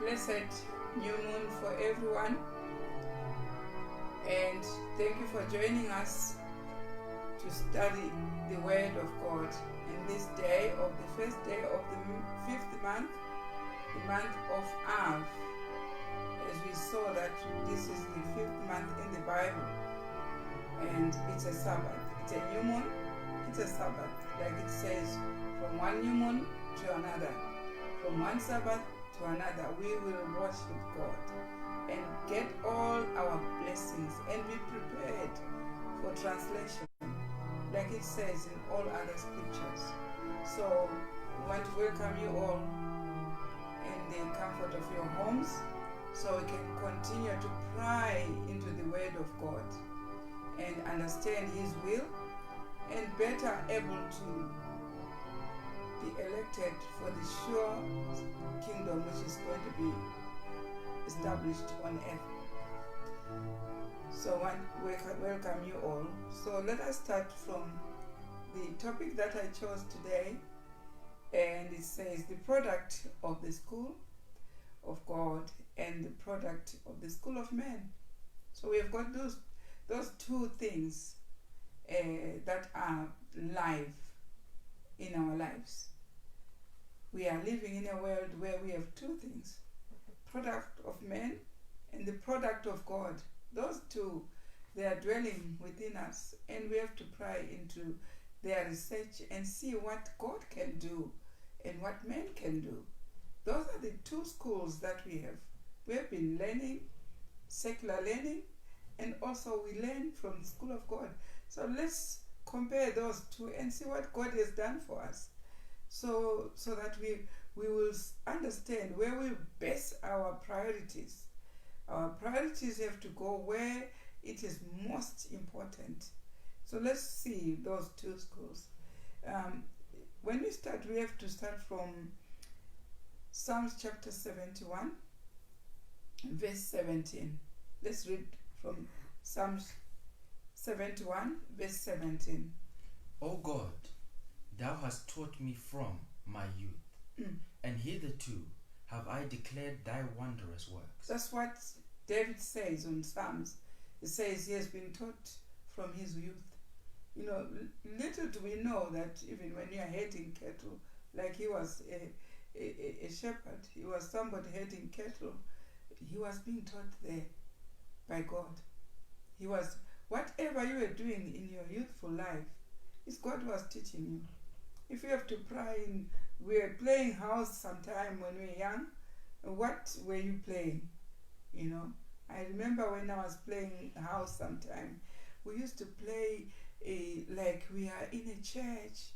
blessed new moon for everyone, and thank you for joining us to study the Word of God in this day of the first day of the fifth month, the month of Av. As we saw that this is the fifth month in the Bible, and it's a Sabbath. It's a new moon, it's a Sabbath, like it says, from one new moon to another, from one Sabbath to another, we will worship God and get all our blessings and be prepared for translation, like it says in all other scriptures. So we want to welcome you all in the comfort of your homes, so we can continue to pry into the Word of God and understand His will, and better able to be elected for the sure kingdom which is going to be established on earth. So I welcome you all. So let us start from the topic that I chose today, and it says the product of the school of God and the product of the school of man. So we have got those two things that are live in our lives. We are living in a world where we have two things: product of man and the product of God. Those two, they are dwelling within us, and we have to pry into their research and see what God can do and what man can do. Those are the two schools that we have. We have been learning, secular learning, and also we learn from the school of God. So let's compare those two and see what God has done for us, so that we will understand where we base our priorities. Our priorities have to go where it is most important. So let's see those two schools. When we start, we have to start from Psalms chapter 71, verse 17. Let's read from Psalms 71, verse 17. O God, thou hast taught me from my youth, and hitherto have I declared thy wondrous works. That's what David says on Psalms. He says he has been taught from his youth. You know, little do we know that even when you are herding cattle, like he was a shepherd, he was somebody herding cattle, he was being taught there by God. He was, whatever you were doing in your youthful life, is God was teaching you. If you have to pry in, we were playing house sometime when we were young. What were you playing? You know, I remember when I was playing house sometime, we used to play like we are in a church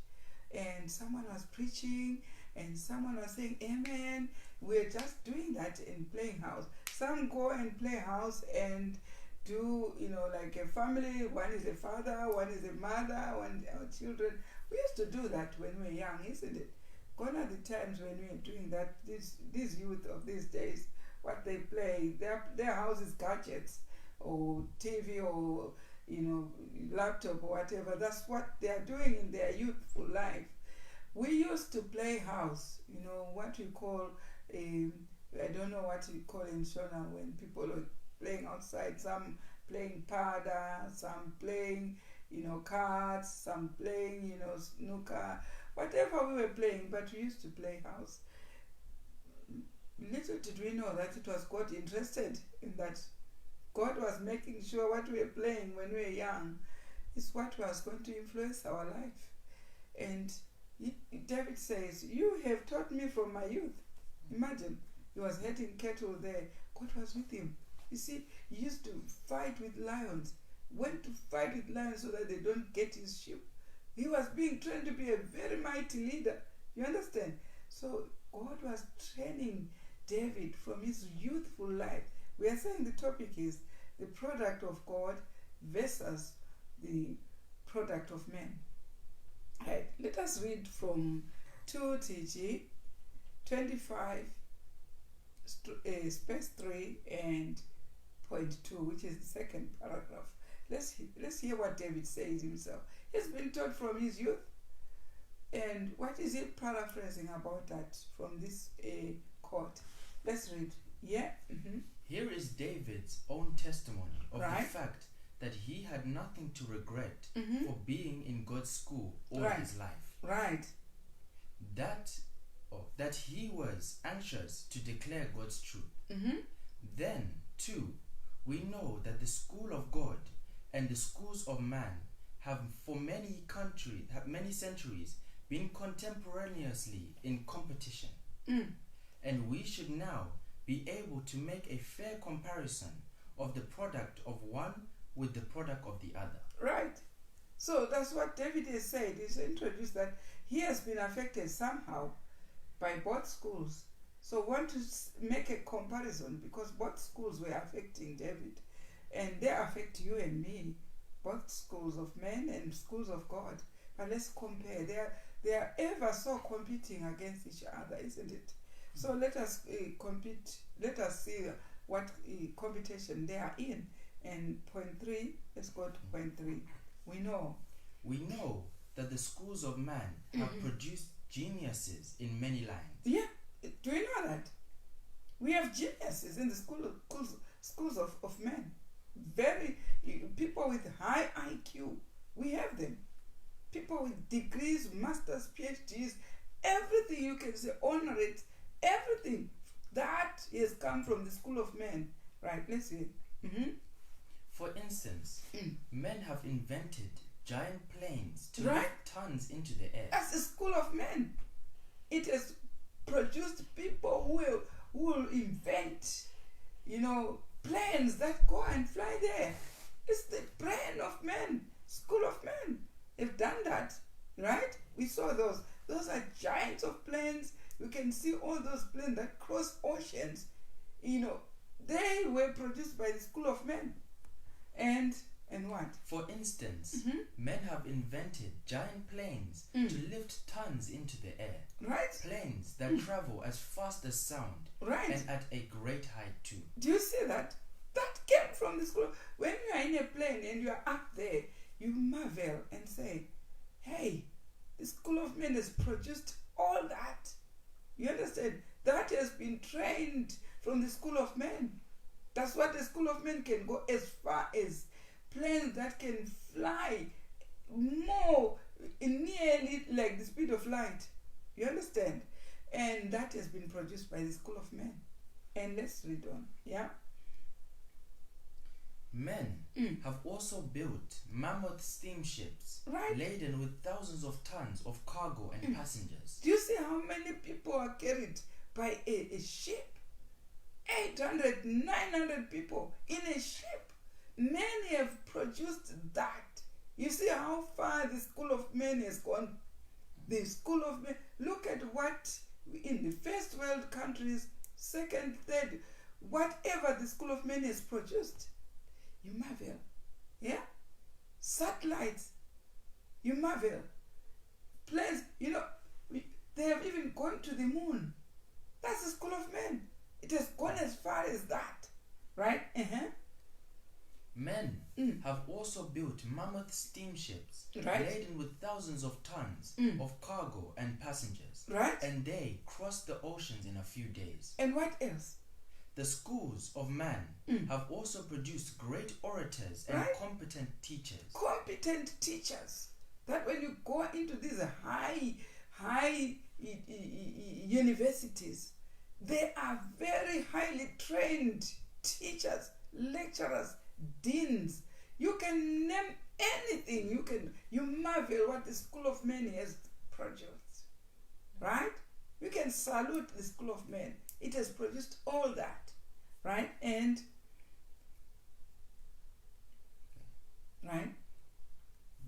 and someone was preaching and someone was saying amen. We're just doing that in playing house. Some go and play house and do, you know, like a family. One is a father, one is a mother, one our children. We used to do that when we were young, isn't it? Gone are the times when we were doing that. These youth of these days, what they play, their house is gadgets or TV or, you know, laptop or whatever. That's what they are doing in their youthful life. We used to play house, you know, what we call I don't know what you call in Shona when people are playing outside. Some playing pada, some playing, you know, cards, some playing, you know, snooker, whatever we were playing, but we used to play house. Little did we know that it was God interested in that. God was making sure what we were playing when we were young is what was going to influence our life. And David says, you have taught me from my youth. Imagine, he was herding cattle there. God was with him. You see, he used to fight with lions. Went to fight with lions so that they don't get his sheep. He was being trained to be a very mighty leader. You understand? So God was training David from his youthful life. We are saying the topic is the product of God versus the product of man. Right. Let us read from 2 TG 25 space 3 and point 2, which is the second paragraph. Let's hear what David says himself. He's been taught from his youth. And what is he paraphrasing about that from this quote? Let's read. Yeah. Here is David's own testimony of Right. the fact that he had nothing to regret for being in God's school all Right. his life. Right. That he was anxious to declare God's truth. Then, too, we know that the school of God and the schools of man have for many centuries been contemporaneously in competition. And we should now be able to make a fair comparison of the product of one with the product of the other. Right. So that's what David has said. He's introduced that he has been affected somehow by both schools. So want to make a comparison because both schools were affecting David. And they affect you and me. Both schools of men and schools of God. But let's compare. They are ever so competing against each other, isn't it? So let us compete. Let us see what competition they are in. And point 3, let's go to point 3. We know that the schools of man have produced geniuses in many lines. Yeah, do you know that? We have geniuses in the schools of men. People with high IQ, we have them. People with degrees, masters, PhDs, everything you can say, honorates, everything that has come from the school of men. Right, let's see. For instance, men have invented giant planes to Right. lift tons into the air. That's the school of men. It has produced people who will invent, planes that go and fly there. It's the brain of men, school of men. They've done that, right? We saw those. Those are giants of planes. You can see all those planes that cross oceans. They were produced by the school of men. And what? For instance, men have invented giant planes to lift tons into the air. Right? Planes that travel as fast as sound. Right. And at a great height too. Do you see that? That came from the school. When you are in a plane and you are up there, you marvel and say, hey, the school of men has produced all that. You understand? That has been trained from the school of men. That's what the school of men can go as far as planes that can fly more, nearly like the speed of light. You understand? And that has been produced by the school of men. And let's read on. Yeah? Men have also built mammoth steamships Right. laden with thousands of tons of cargo and passengers. Do you see how many people are carried by a ship? 800, 900 people in a ship. Many have produced that. You see how far the school of men has gone. The school of men. Look at what in the first world countries, second, third, whatever the school of men has produced. You marvel. Yeah? Satellites. You marvel. Planes. They have even gone to the moon. That's the school of men. It has gone as far as that. Right? Men have also built mammoth steamships Right. laden with thousands of tons of cargo and passengers. Right? And they crossed the oceans in a few days. And what else? The schools of man have also produced great orators and Right. competent teachers. Competent teachers. That when you go into these high universities, they are very highly trained teachers, lecturers, deans. You can name anything. You marvel what the school of men has produced. Right? You can salute the school of men. It has produced all that. Right? And right?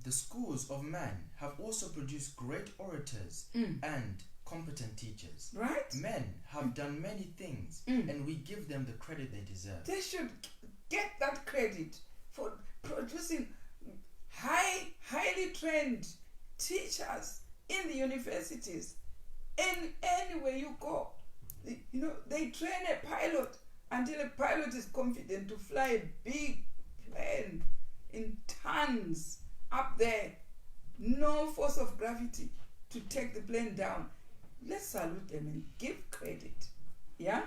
The schools of man have also produced great orators and competent teachers. Right? Men have done many things, and we give them the credit they deserve. They should get that credit for producing highly trained teachers in the universities. And anywhere you go, they train a pilot until a pilot is confident to fly a big plane in tons up there. No force of gravity to take the plane down. Let's salute them and give credit. Yeah?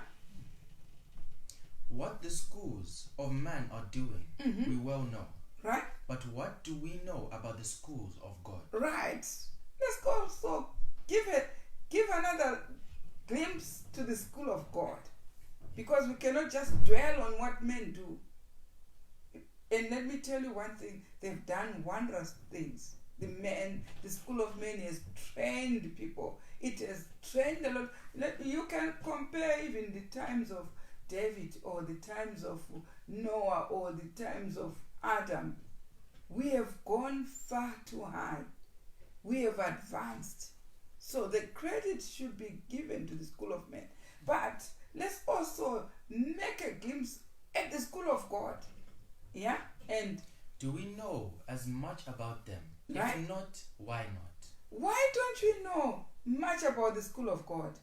What the schools of man are doing, we well know. Right? But what do we know about the schools of God? Right. Let's go so give another glimpse to the school of God. Because we cannot just dwell on what men do. And let me tell you one thing, they've done wondrous things. The school of men has trained people. It has trained a lot. You can compare even the times of David or the times of Noah or the times of Adam. We have gone far too high. We have advanced. So the credit should be given to the school of men. But let's also make a glimpse at the school of God. Yeah? And do we know as much about them? Right? If not, why not? Why don't we know much about the school of God?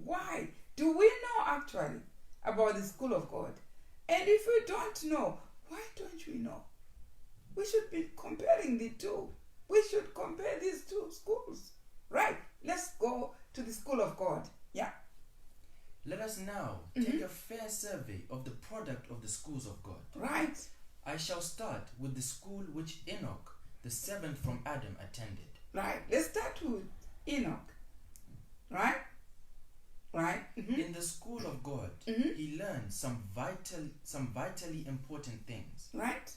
Why? Do we know actually about the school of God? And if we don't know, why don't we know? We should be comparing the two. We should compare these two schools. Right? Let's go to the school of God. Yeah. Let us now take a fair survey of the product of the schools of God. Right. I shall start with the school which Enoch, the seventh from Adam, attended. Right. Let's start with Enoch. Right? Right. In the school of God, he learned some vitally important things. Right.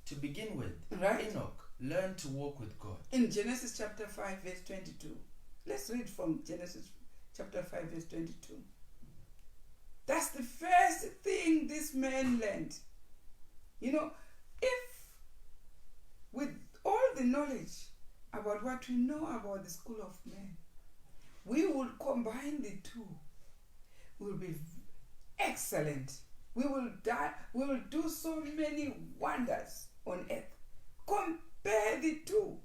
To begin with, Right. Enoch learned to walk with God. In Genesis chapter 5 verse 22. Let's read from Genesis chapter 5 verse 22. That's the first thing this man learned. You know, if with all the knowledge about what we know about the school of men, we will combine the two, we'll be excellent. We will do so many wonders on earth. Compare the two.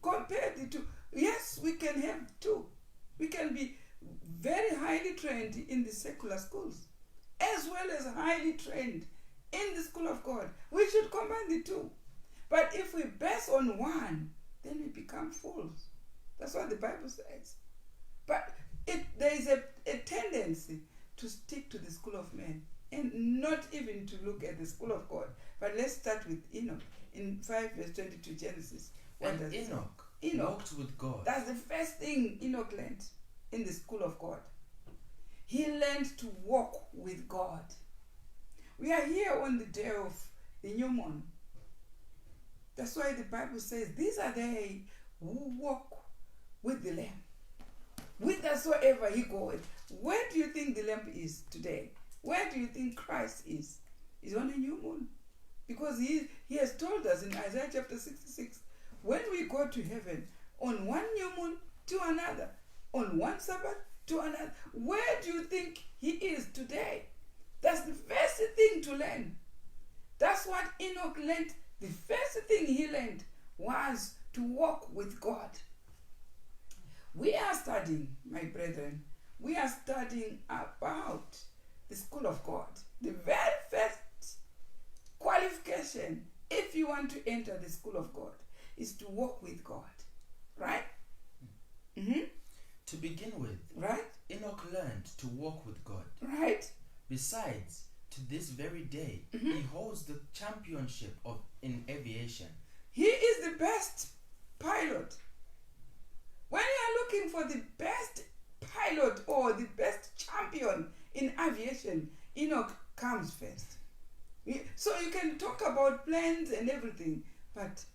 Compare the two. Yes, we can have two. We can be very highly trained in the secular schools, as well as highly trained in the school of God. We should combine the two. But if we base on one, then we become fools. That's what the Bible says. But there is a tendency to stick to the school of men and not even to look at the school of God. But let's start with Enoch in 5 verse 22 Genesis. And Enoch walked with God. That's the first thing Enoch learned in the school of God. He learned to walk with God. We are here on the day of the new moon. That's why the Bible says, these are they who walk with the Lamb, whithersoever he goeth. Where do you think the Lamb is today? Where do you think Christ is? He's on a new moon. Because he has told us in Isaiah chapter 66, when we go to heaven, on one new moon to another, on one Sabbath to another, where do you think he is today? That's the first thing to learn. That's what Enoch learned. The first thing he learned was to walk with God. We are studying, my brethren, we are studying about the school of God. The very first qualification, if you want to enter the school of God, is to walk with God. Right? To begin with, right? Enoch learned to walk with God. Right. Besides, to this very day, he holds the championship in aviation. He is the best pilot. When you are looking for the best pilot or the best champion in aviation, Enoch comes first. So you can talk about planes and everything, but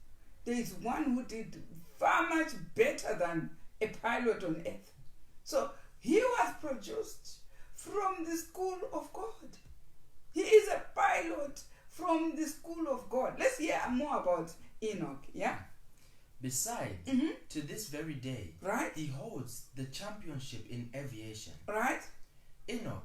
there is one who did far much better than a pilot on earth. So he was produced from the school of God. He is a pilot from the school of God. Let's hear more about Enoch, yeah? Besides, to this very day, right, he holds the championship in aviation. Right? Enoch,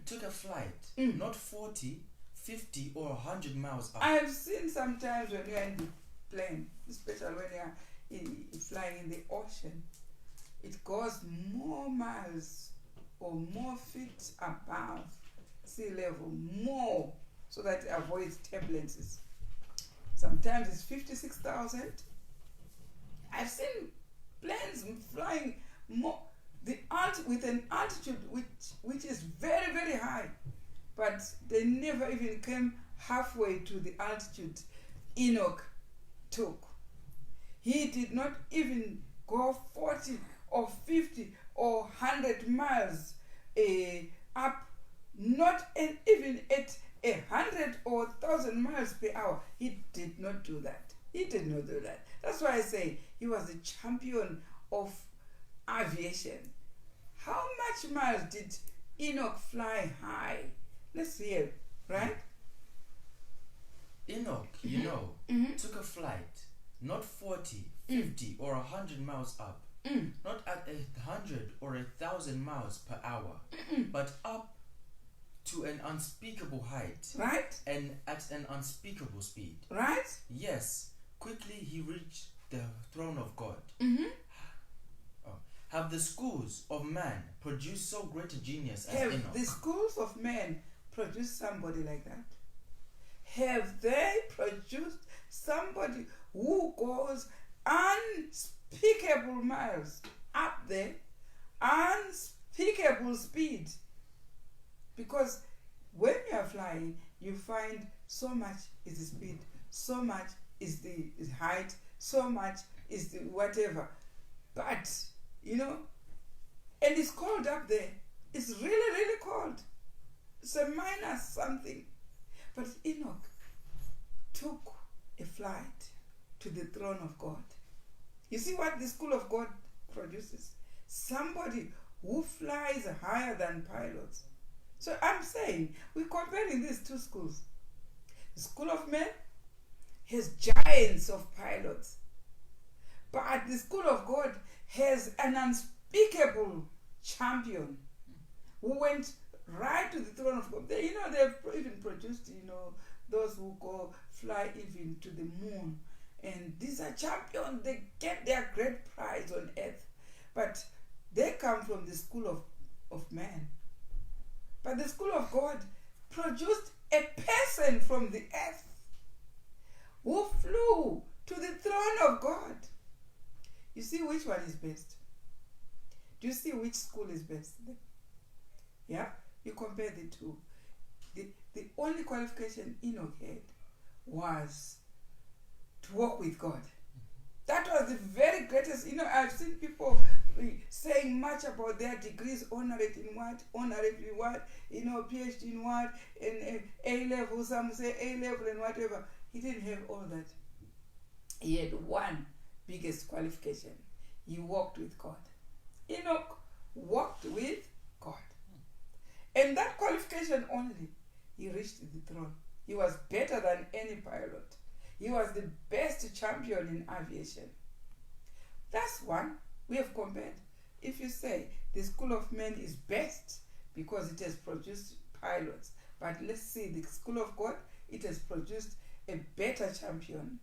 took a flight, not 40, 50 or 100 miles up. I've seen sometimes when you're in the plane, especially when you're flying in the ocean, it goes more miles or more feet above sea level, more, so that it avoids turbulences. Sometimes it's 56,000. I've seen planes flying more with an altitude which is very, very high. but they never even came halfway to the altitude Enoch took. He did not even go 40 or 50 or 100 miles up, not even at 100 or 1,000 miles per hour. He did not do that. He did not do that. That's why I say he was the champion of aviation. How much miles did Enoch fly high? Let's hear, right? Enoch, took a flight, not 40, 50 or 100 miles up, not at 100 or 1,000 miles per hour, but up to an unspeakable height, right? And at an unspeakable speed, right? Yes, quickly he reached the throne of God. Have the schools of man produced so great a genius as Enoch? Have the schools of men produced somebody like that? Have they produced somebody who goes unspeakable miles up there, unspeakable speed? Because when you are flying, you find so much is the speed, so much is the height, so much is the whatever. But, and it's cold up there. It's really, really cold. It's a minus something. But Enoch took a flight to the throne of God. You see what the school of God produces? Somebody who flies higher than pilots. So I'm saying, we're comparing these two schools. The school of men has giants of pilots. But the school of God has an unspeakable champion who went right to the throne of God. They've even produced, those who go fly even to the moon. And these are champions. They get their great prize on earth. But they come from the school of man. But the school of God produced a person from the earth who flew to the throne of God. You see which one is best? Do you see which school is best? Yeah? You compare the two. The only qualification Enoch had was to walk with God. That was the very greatest. I've seen people saying much about their degrees, honorate in what, PhD in what, and A-level, some say A-level and whatever. He didn't have all that. He had one biggest qualification. He walked with God. Enoch walked with God. And that qualification only, he reached the throne. He was better than any pilot. He was the best champion in aviation. That's one we have compared. If you say the school of men is best because it has produced pilots, but let's see the school of God, it has produced a better champion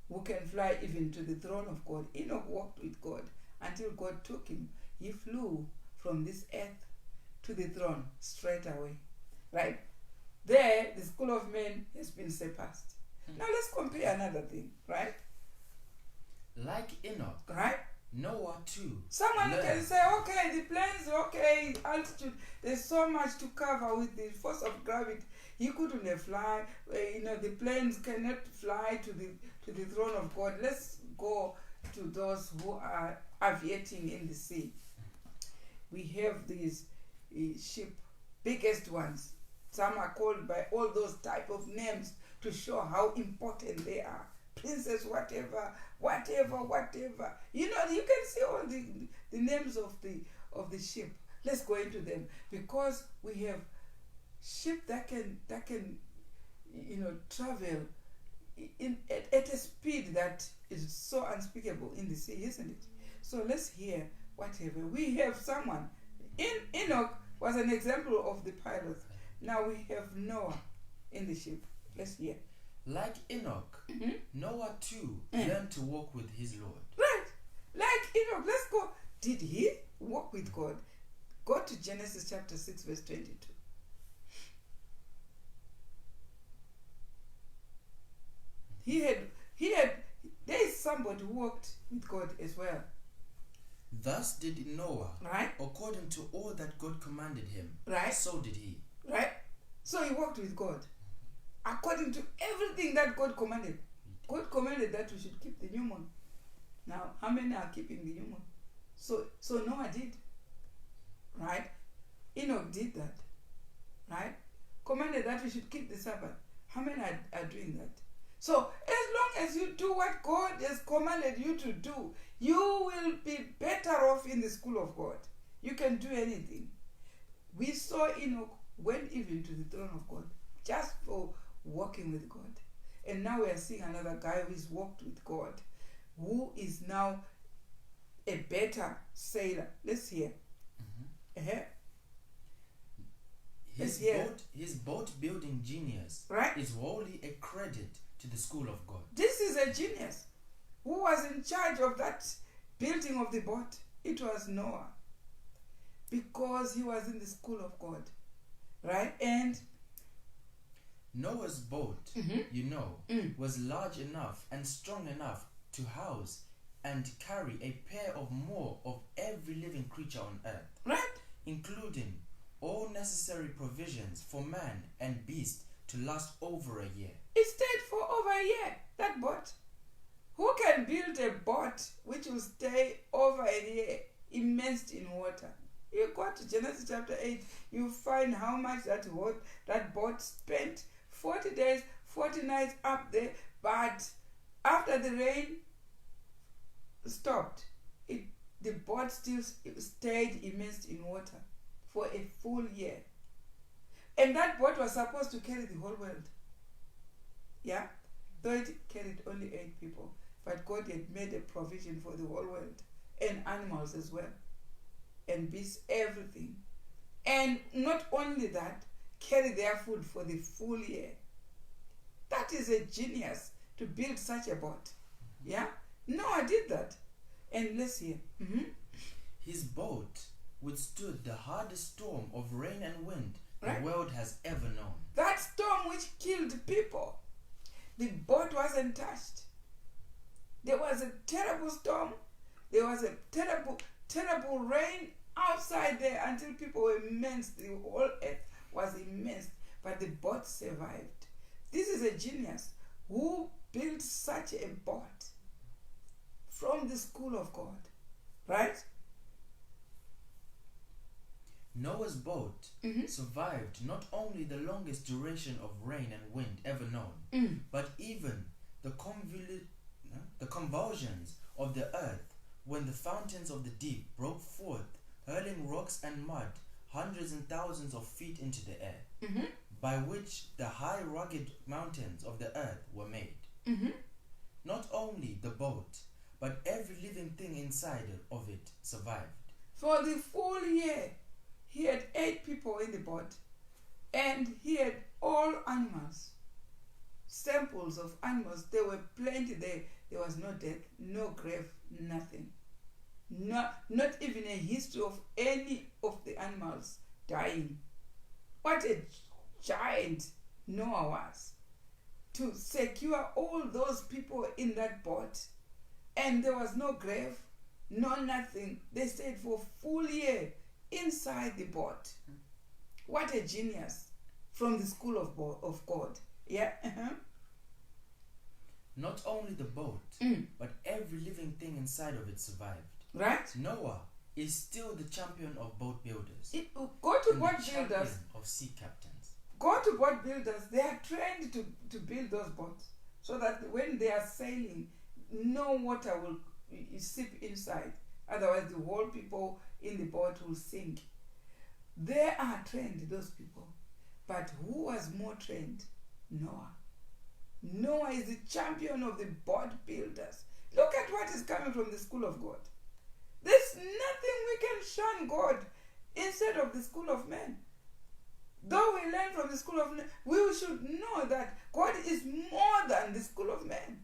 who can fly even to the throne of God. Enoch walked with God until God took him. He flew from this earth to the throne straight away. Right? There, the school of men has been surpassed. Now let's compare another thing, right? Like Enoch, right? Noah too. Someone can say, okay, the planes, okay, altitude, there's so much to cover with the force of gravity. He couldn't fly. The planes cannot fly to the throne of God. Let's go to those who are aviating in the sea. We have these ship, biggest ones. Some are called by all those type of names to show how important they are. Princess, whatever. You can see all the names of the ship. Let's go into them because we have ship that can travel at a speed that is so unspeakable in the sea, isn't it? So let's hear whatever. We have someone. Enoch was an example of the pilot. Now we have Noah in the ship. Let's hear. Like Enoch, Noah too learned to walk with his Lord. Right. Like Enoch. Let's go. Did he walk with God? Go to Genesis chapter 6 verse 22. There is somebody who walked with God as well. Thus did Noah, right? According to all that God commanded him. Right. So did he. Right. So he walked with God according to everything that God commanded. God commanded that we should keep the new moon. Now, how many are keeping the new moon? So Noah did, right? Enoch did that, right? Commanded that we should keep the Sabbath. How many are doing that? So as long as you do what God has commanded you to do, you will be better off in the school of God. You can do anything. We saw Enoch went even to the throne of God just for walking with God. And now we are seeing another guy who's walked with God, who is now a better sailor. Let's hear. His boat building genius, right, is wholly a credit to the school of God. This is a genius. Who was in charge of that building of the boat? It was Noah. Because he was in the school of God. Right? And Noah's boat, was large enough and strong enough to house and carry a pair or more of every living creature on earth. Right? Including all necessary provisions for man and beast to last over a year. It stayed for over a year, that boat. Who can build a boat which will stay over a year immersed in water? You go to Genesis chapter 8, you find how much that boat spent. 40 days, 40 nights up there, but after the rain stopped, the boat still stayed immersed in water for a full year. And that boat was supposed to carry the whole world. Yeah? Though it carried only 8 people. But God had made a provision for the whole world. And animals as well. And beasts, everything. And not only that, carry their food for the full year. That is a genius to build such a boat. Yeah? Noah did that. And let's hear. His boat withstood the hardest storm of rain and wind right, the world has ever known. That storm which killed people, the boat wasn't touched. There was a terrible storm. There was a terrible rain outside there until people were immersed. The whole earth was immersed. But the boat survived. This is a genius who built such a boat from the school of God. Right? Noah's boat survived not only the longest duration of rain and wind ever known, but even the convulsions of the earth when the fountains of the deep broke forth, hurling rocks and mud hundreds and thousands of feet into the air, by which the high rugged mountains of the earth were made. Not only the boat, but every living thing inside of it survived. For the full year, he had 8 people in the boat, and he had all animals, samples of animals. There were plenty there. There was no death, no grave, nothing. Not even a history of any of the animals dying. What a giant Noah was to secure all those people in that boat, and there was no grave, no nothing. They stayed for a full year inside the boat. What a genius from the school of God. Yeah. Not only the boat, but every living thing inside of it survived. Right? Noah is still the champion of boat builders. Go to boat builders. Of sea captains. Go to boat builders. They are trained to build those boats so that when they are sailing, no water will seep inside. Otherwise, the whole people in the boat will sink. They are trained, those people. But who was more trained? Noah. Noah is the champion of the boat builders. Look at what is coming from the school of God. There's nothing we can shun God instead of the school of men. Though we learn from the school of men, we should know that God is more than the school of men.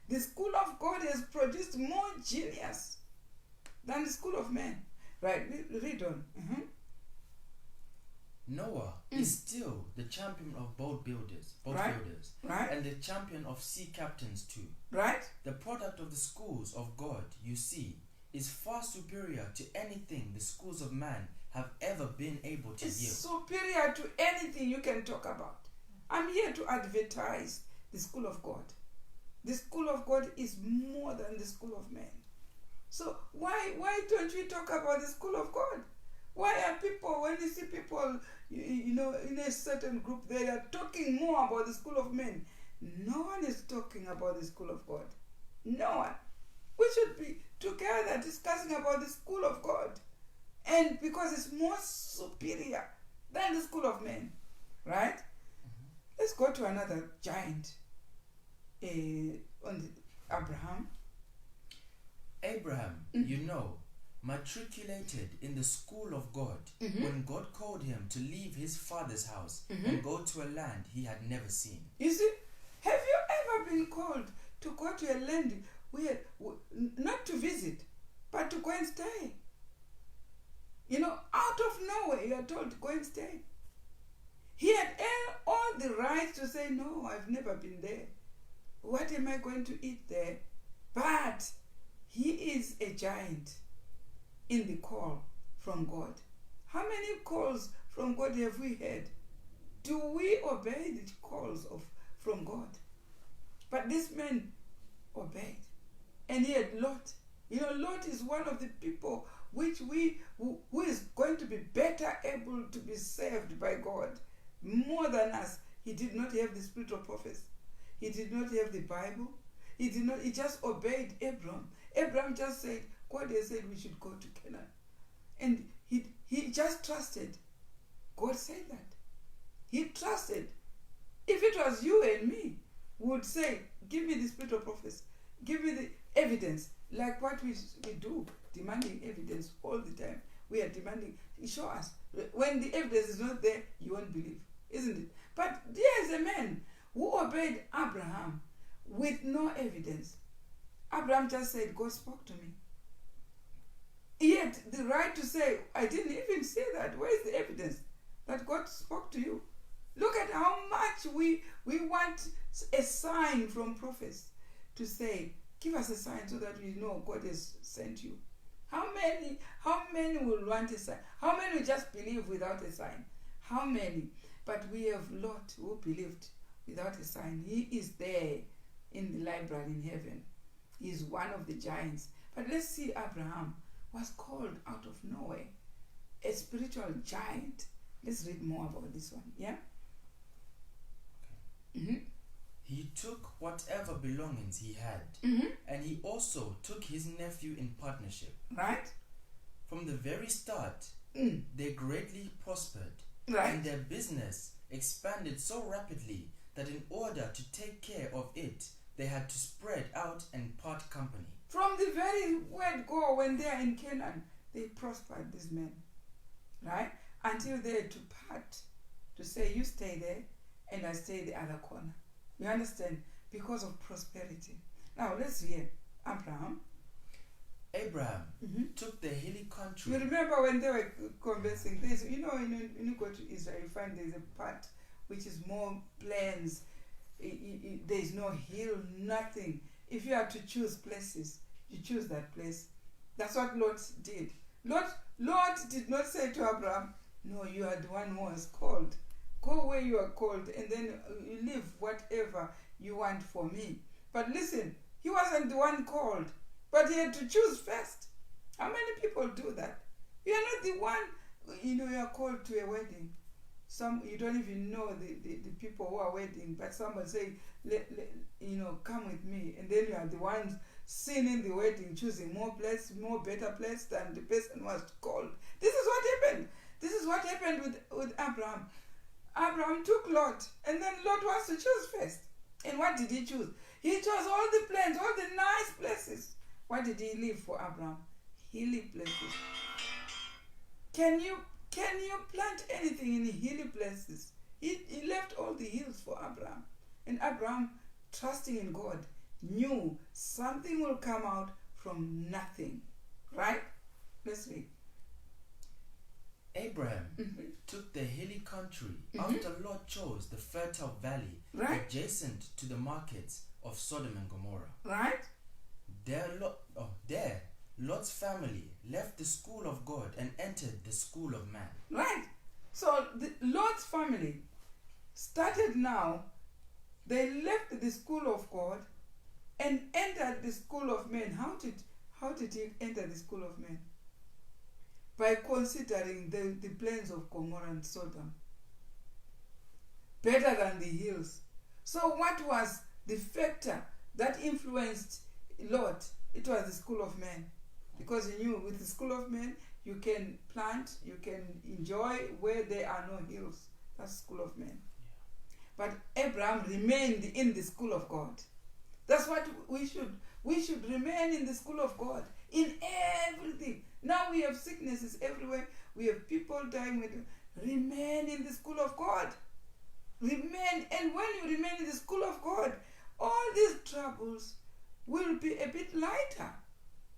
The school of God has produced more genius than the school of men. Right, read on. Noah is still the champion of boat builders, right, and the champion of sea captains too. Right. The product of the schools of God, you see, is far superior to anything the schools of man have ever been able to It's yield. superior to anything you can talk about. I'm here to advertise the school of God. The school of God is more than the school of man. So why don't we talk about the school of God? Why are people, when you see people, in a certain group, they are talking more about the school of men? No one is talking about the school of God. No one. We should be together discussing about the school of God. And because it's more superior than the school of men. Right? Mm-hmm. Let's go to another giant. Abraham. Abraham, matriculated in the school of God when God called him to leave his father's house and go to a land he had never seen. You see, have you ever been called to go to a land where, not to visit, but to go and stay? Out of nowhere, you are told to go and stay. He had all the right to say, no, I've never been there. What am I going to eat there? But he is a giant in the call from God. How many calls from God have we had? Do we obey the calls from God? But this man obeyed. And he had Lot. Lot is one of the people who is going to be better able to be saved by God more than us. He did not have the spirit of prophecy. He did not have the Bible. He just obeyed Abraham. Abraham just said, God has said we should go to Canaan. And he just trusted. God said that. He trusted. If it was you and me, would say, give me the spirit of prophecy. Give me the evidence. Like what we do, demanding evidence all the time. We are demanding, show us. When the evidence is not there, you won't believe. Isn't it? But there is a man who obeyed Abraham with no evidence. Abraham just said, God spoke to me. He had the right to say, I didn't even say that. Where is the evidence that God spoke to you? Look at how much we want a sign from prophets to say, give us a sign so that we know God has sent you. How many will want a sign? How many will just believe without a sign? How many? But we have Lot who believed without a sign. He is there in the library in heaven. He is one of the giants. But let's see, Abraham was called out of nowhere, a spiritual giant. Let's read more about this one. Yeah? Okay. Mm-hmm. He took whatever belongings he had, and he also took his nephew in partnership. Right? From the very start, they greatly prospered, and their business expanded so rapidly that in order to take care of it, they had to spread out and part company. From the very word go, when they are in Canaan, they prospered, these men. Right? Until they had to part, to say, you stay there, and I stay the other corner. You understand? Because of prosperity. Now, let's hear Abraham. Abraham took the hilly country. You remember when they were conversing, when you go to Israel, you find there's a part which is more plains. There's no hill, nothing. If you have to choose places, you choose that place. That's what Lot did. Lot did not say to Abraham, no, you are the one who was called. Go where you are called, and then you live whatever you want for me. But listen, he wasn't the one called, but he had to choose first. How many people do that? You are not the one, you are called to a wedding. You don't even know the people who are wedding, but someone say, come with me. And then you are the ones seen in the wedding, choosing more better place than the person who was called. This is what happened. This is what happened with Abraham. Abraham took Lot, and then Lot was to choose first. And what did he choose? He chose all the plains, all the nice places. What did he leave for Abraham? Hilly places. Can you plant anything in hilly places? He left all the hills for Abraham. And Abraham, trusting in God, knew something will come out from nothing. Right? Let's read. Abraham took the hilly country after Lot chose the fertile valley adjacent to the markets of Sodom and Gomorrah. Right? There Lot's family left the school of God and entered the school of man. Right. So the Lot's family started now. They left the school of God and entered the school of men. How did he enter the school of men? By considering the plains of Gomorrah and Sodom better than the hills. So what was the factor that influenced Lot? It was the school of men. Because he knew with the school of men, you can plant, you can enjoy where there are no hills. That's the school of men. But Abraham remained in the school of God. That's what we should. We should remain in the school of God in everything. Now we have sicknesses everywhere. We have people dying. Remain in the school of God. Remain. And when you remain in the school of God, all these troubles will be a bit lighter.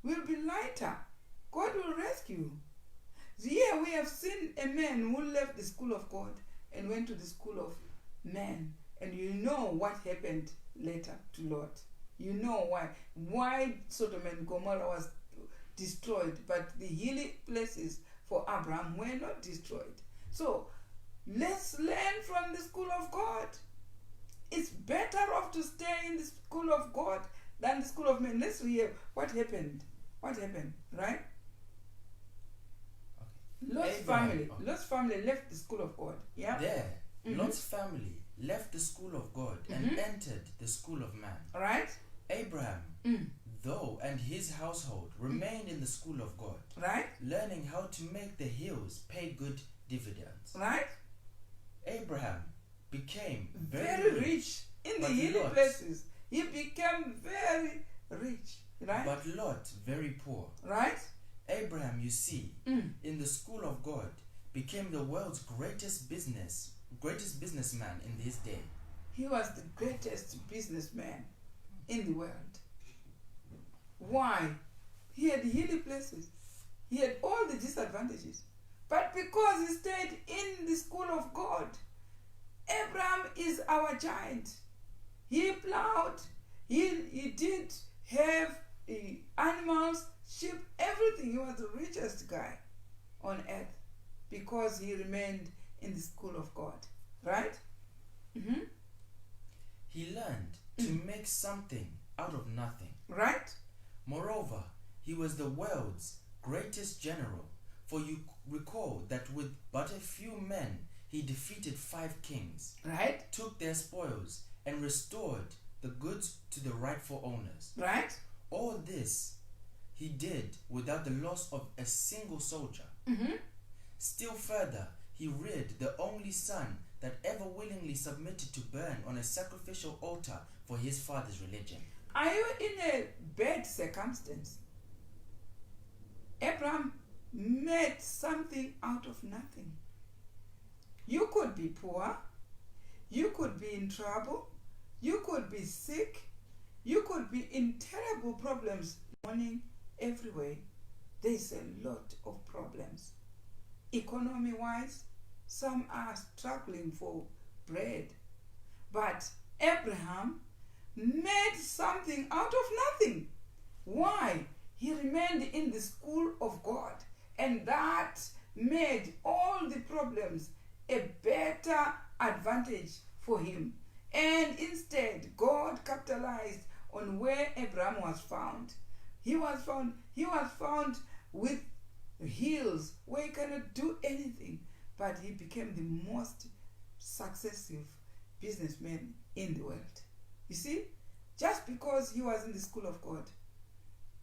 Will be lighter. God will rescue. Here we have seen a man who left the school of God and went to the school of man. And you know what happened later to Lot. You know why Sodom and Gomorrah was destroyed, but the hilly places for Abraham were not destroyed. So let's learn from the school of God. It's better off to stay in the school of God than the school of men. Let's hear what happened. What happened, right? Okay. Lot's family left the school of God. Yeah. There, Lot's family left the school of God and entered the school of man. Right. Abraham, though, and his household remained in the school of God. Right. Learning how to make the hills pay good dividends. Right. Abraham became very rich in the hilly places. He became very rich. Right. But Lot very poor. Right. Abraham, you see, in the school of God, became the world's greatest businessman in his day. He was the greatest businessman in the world. Why? He had hilly places. He had all the disadvantages. But because he stayed in the school of God, Abraham is our giant. He plowed. He did have animals, sheep, everything. He was the richest guy on earth because he remained in the school of God. Right? He learned to make something out of nothing. Right? Moreover, he was the world's greatest general, for you recall that with but a few men he defeated 5 kings, right? Took their spoils and restored the goods to the rightful owners. Right? All this he did without the loss of a single soldier. Still further, he reared the only son that ever willingly submitted to burn on a sacrificial altar for his father's religion. Are you in a bad circumstance? Abraham made something out of nothing. You could be poor. You could be in trouble. You could be sick. You could be in terrible problems. Morning, every way. There's a lot of problems. Economy-wise, some are struggling for bread. But Abraham made something out of nothing. Why? He remained in the school of God, and that made all the problems a better advantage for him. And instead, God capitalized on where Abraham was found. He was found with hills where he cannot do anything, but he became the most successful businessman in the world. You see, just because he was in the school of God,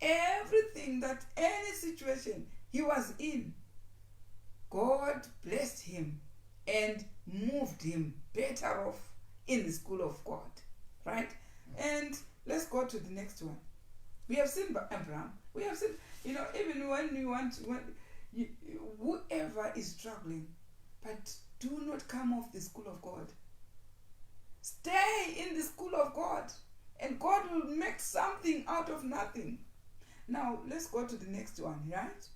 everything that any situation he was in, God blessed him and moved him better off in the school of God, right? And let's go to the next one. We have seen Abraham. We have seen, even when you whoever is struggling, but do not come off the school of God. Stay in the school of God, and God will make something out of nothing. Now, let's go to the next one, right?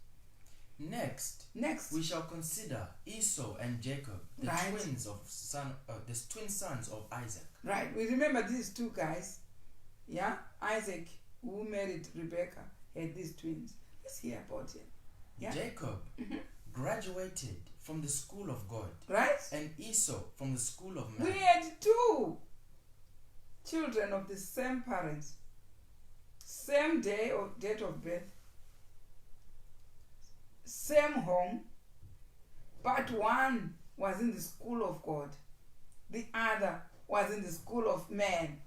Next, we shall consider Esau and Jacob, the twin sons of Isaac. Right. We remember these two guys. Yeah, Isaac, who married Rebekah, had these twins. Let's hear about him. Yeah? Jacob graduated from the school of God. Right? And Esau from the school of man. We had two children of the same parents, same day of date of birth, same home, but one was in the school of God, the other was in the school of man.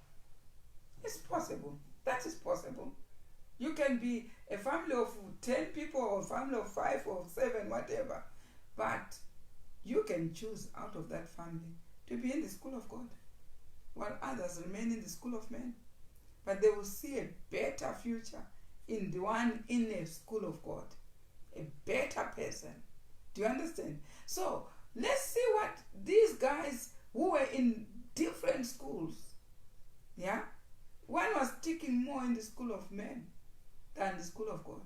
It's possible. That is possible. You can be a family of 10 people or a family of 5 or 7, whatever, but you can choose out of that family to be in the school of God, while others remain in the school of men. But they will see a better future in the one in a school of God, a better person. Do you understand? So let's see what these guys who were in different schools, yeah, one was sticking more in the school of men than the school of God.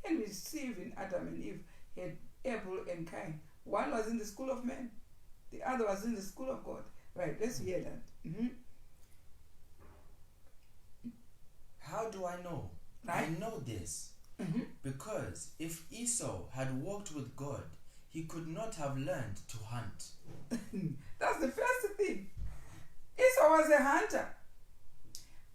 And we see even Adam and Eve had Abel and Cain. One was in the school of men, the other was in the school of God. Right, let's hear that. How do I know? Right? I know this because if Esau had walked with God, he could not have learned to hunt. That's the first thing. Esau was a hunter.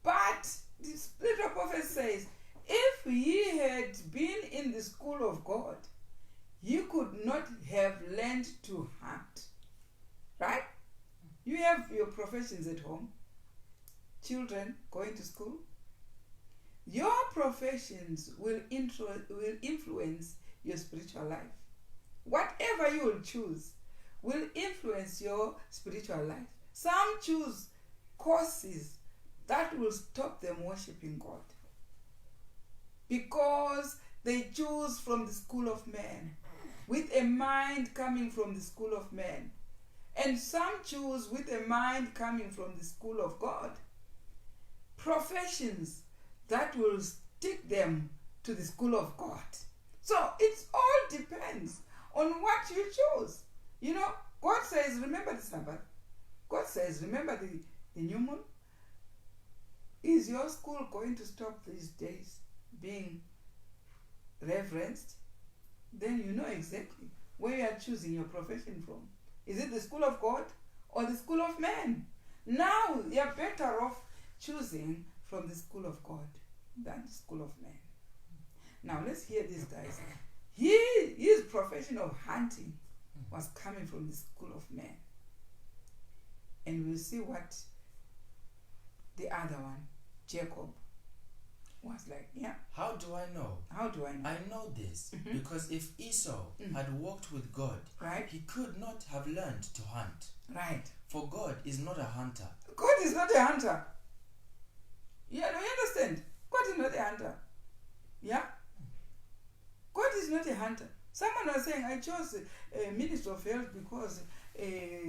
But the Spirit of prophet says, if he had been in the school of God, he could not have learned to hunt. Right? You have your professions at home, children going to school. Your professions will influence your spiritual life. Whatever you will choose will influence your spiritual life. Some choose courses that will stop them worshiping God because they choose from the school of men, with a mind coming from the school of men. And some choose with a mind coming from the school of God. Professions that will stick them to the school of God. So it all depends on what you choose. You know, God says, remember the Sabbath. God says, remember the new moon. Is your school going to stop these days being reverenced? Then you know exactly where you are choosing your profession from. Is it the school of God or the school of man? Now you are better off choosing from the school of God than the school of man. Now let's hear these guys. His profession of hunting was coming from the school of man. And we'll see what the other one, Jacob, was like. Yeah. How do I know? How do I know? I know this because if Esau had walked with God, right, he could not have learned to hunt. Right. For God is not a hunter. God is not a hunter. Yeah, no, you understand? God is not a hunter. Yeah? God is not a hunter. Someone was saying, I chose a minister of health because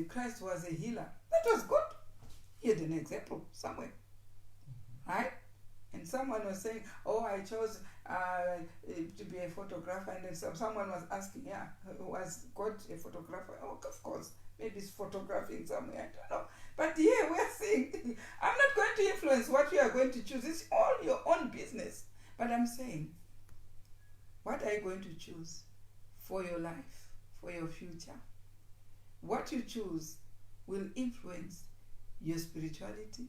Christ was a healer. That was good. He had an example somewhere. Right? And someone was saying, oh, I chose to be a photographer. And then someone was asking, yeah, was God a photographer? Oh, of course. Maybe it's photographing somewhere. I don't know. But here we are saying, I'm not going to influence what you are going to choose. It's all your own business. But I'm saying, what are you going to choose for your life, for your future? What you choose will influence your spirituality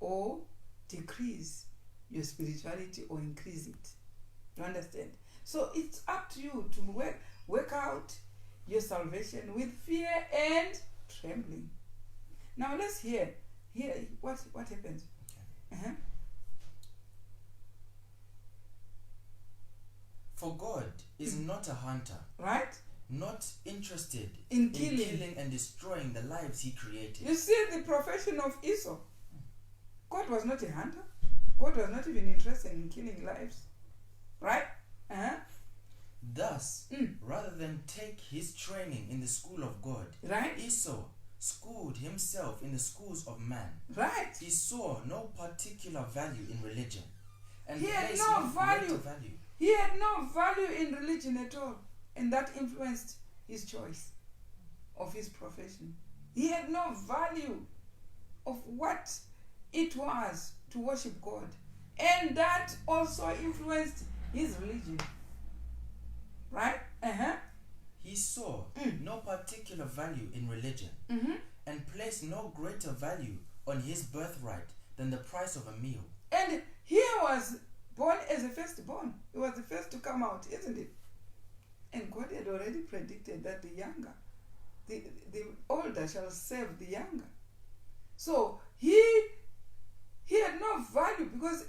or decrease your spirituality or increase it. You understand? So it's up to you to work out your salvation with fear and trembling. Now let's hear what happens. Okay. For God is not a hunter. Right? Not interested in killing and destroying the lives he created. You see the profession of Esau. God was not a hunter. God was not even interested in killing lives. Right? Thus, rather than take his training in the school of God, right, Esau schooled himself in the schools of man. Right. He saw no particular value in religion. And he had placed no value. value. He had no value in religion at all. And that influenced his choice of his profession. He had no value of what it was to worship God. And that also influenced his religion. Right? He saw no particular value in religion and placed no greater value on his birthright than the price of a meal. And he was born as a firstborn. He was the first to come out, isn't it? And God had already predicted that the younger, the older shall serve the younger. So he had no value, because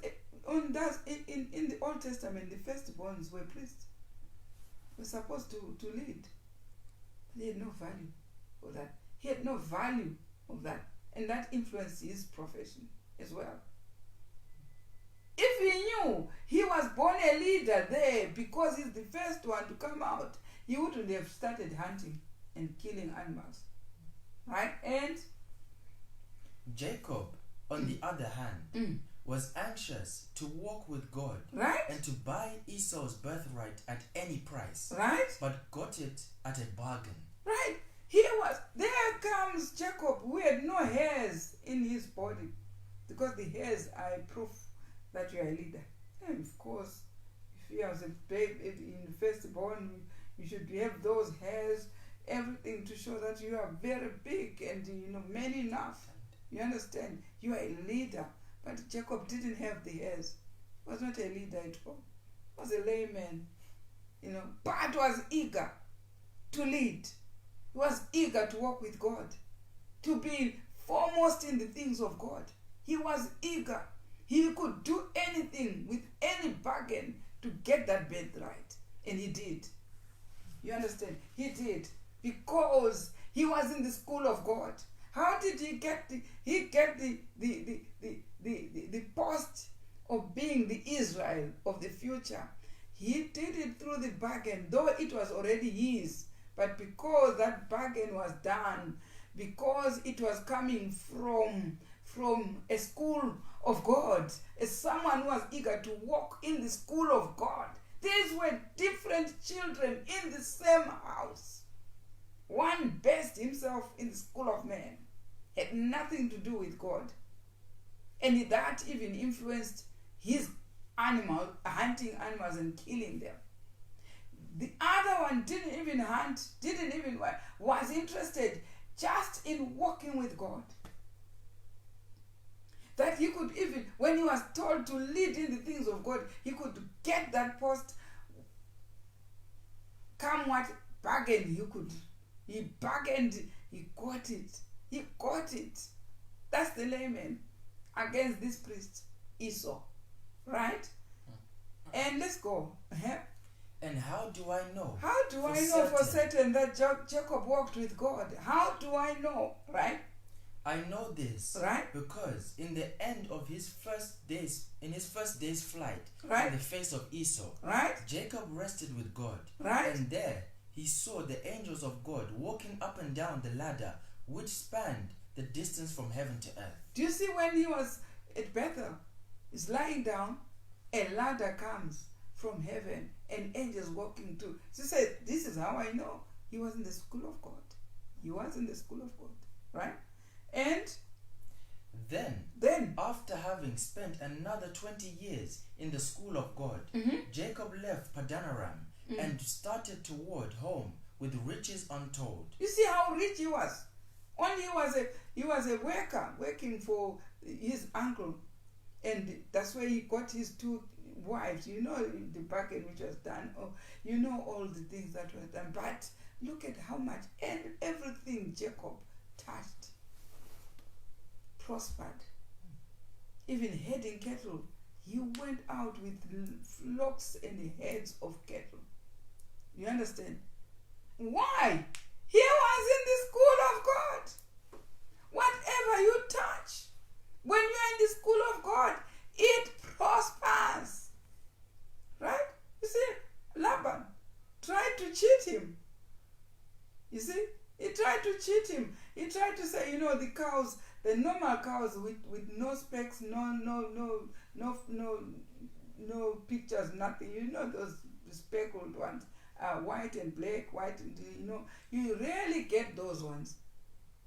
in the Old Testament the firstborns were priests. Were supposed to lead. They had no value for that. He had no value of that. And that influenced his profession as well. If he knew he was born a leader there because he's the first one to come out, he wouldn't have started hunting and killing animals. Right? And Jacob, on the other hand, was anxious to walk with God, right, and to buy Esau's birthright at any price, right, but got it at a bargain. Right. There comes Jacob, who had no hairs in his body, because the hairs are proof that you are a leader. And of course, if you was a babe in firstborn, you should have those hairs, everything to show that you are very big and man enough. You understand? You are a leader. But Jacob didn't have the hairs. He was not a leader at all. He was a layman, but was eager to lead. He was eager to walk with God, to be foremost in the things of God. He was eager. He could do anything with any bargain to get that birthright. And he did. You understand? He did. Because he was in the school of God. How did he get the post of being the Israel of the future? He did it through the bargain, though it was already his. But because that bargain was done, because it was coming from a school of God, as someone who was eager to walk in the school of God. These were different children in the same house. One based himself in the school of man, had nothing to do with God. And that even influenced his hunting animals and killing them. The other one didn't even hunt, was interested just in walking with God. That he could even, when he was told to lead in the things of God, he could get that post, come what bargain he could. He bargained, he got it. He got it. That's the layman against this priest, Esau. Right? And let's go. And how do I know? How do I know for certain that Jacob walked with God? How do I know? Right? I know this, right, because in the end of his first day's flight, right, in the face of Esau, right, Jacob rested with God, right, and there he saw the angels of God walking up and down the ladder which spanned the distance from heaven to earth. Do you see when he was at Bethel, he's lying down, a ladder comes from heaven and angels walking too. She said, this is how I know he was in the school of God. He was in the school of God, right? And then after having spent another 20 years in the school of God, Jacob left Padanaram and started toward home with riches untold. You see how rich he was. Only he was a worker working for his uncle, and that's where he got his 2 wives. You know the bargain which was done, or you know all the things that were done. But look at how much and everything Jacob touched prospered. Even herding cattle, he went out with flocks and herds of cattle. You understand? Why? He was in the school of God. Whatever you touch, when you're in the school of God, it prospers. Right? You see, Laban tried to cheat him. You see? He tried to cheat him. He tried to say, the cows, the normal cows with no specks, no pictures, nothing. Those speckled ones, white and black, white and you rarely get those ones.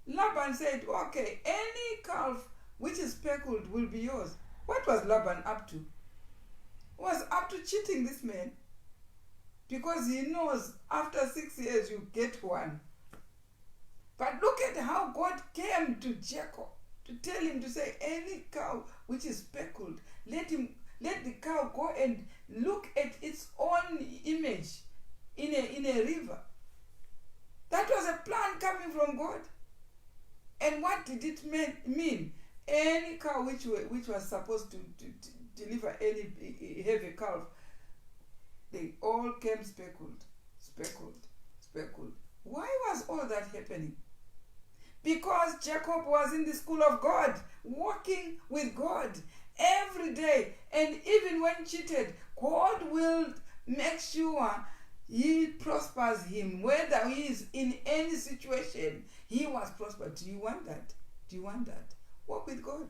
Laban said, okay, any calf which is speckled will be yours. What was Laban up to? He was up to cheating this man. because he knows after 6 years you get one. But look at how God came to Jacob to tell him to say, any cow which is speckled, let the cow go and look at its own image in a river. That was a plan coming from God. And what did it mean? Any cow which was supposed to deliver any heavy calf, they all came speckled. Why was all that happening? Because Jacob was in the school of God, walking with God every day. And even when cheated, God will make sure he prospers him. Whether he is in any situation, he was prospered. Do you want that? Do you want that? Walk with God.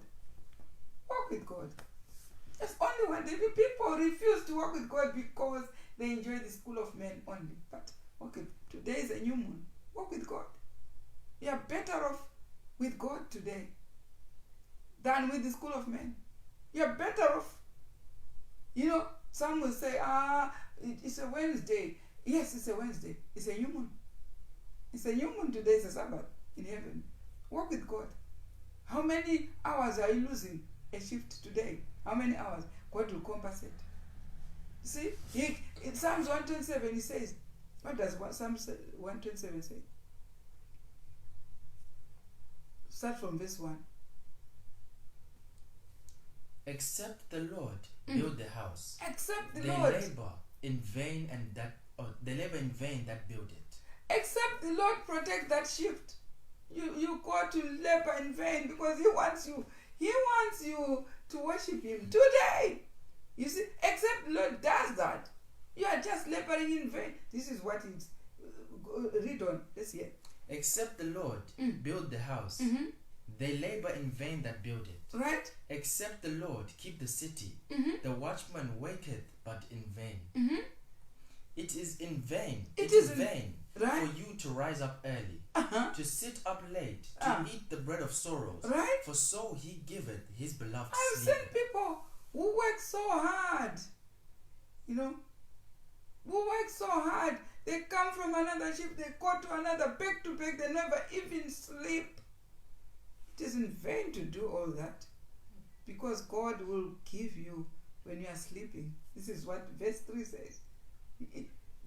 Walk with God. That's only one. The people refuse to walk with God because they enjoy the school of men only. But okay, today is a new moon. Walk with God. You are better off with God today than with the school of men. You are better off. You know, some will say, it's a Wednesday. Yes, it's a Wednesday. It's a new moon. It's a new moon today. It's a Sabbath in heaven. Walk with God. How many hours are you losing a shift today? How many hours? God will compensate. See, in Psalms 127, he says, what does Psalms 127 say? Start from verse 1. Except the Lord build the house. Except the they Lord. labor in vain they labor in vain that build it. Except the Lord protect that shift. You go to labor in vain because he wants you to worship him today. You see, except the Lord does that, you are just laboring in vain. This is what it's read on. Let's hear. Except the Lord build the house, they labor in vain that build it. Right? Except the Lord keep the city, the watchman waketh but in vain. It is in vain. It is vain right? for you to rise up early, to sit up late, to eat the bread of sorrows. Right? For so he giveth his beloved I've sleep. seen people who work so hard, you know, who work so hard. They come from another ship, they go to another, back to back, they never even sleep. It is in vain to do all that, because God will give you when you are sleeping. This is what verse 3 says.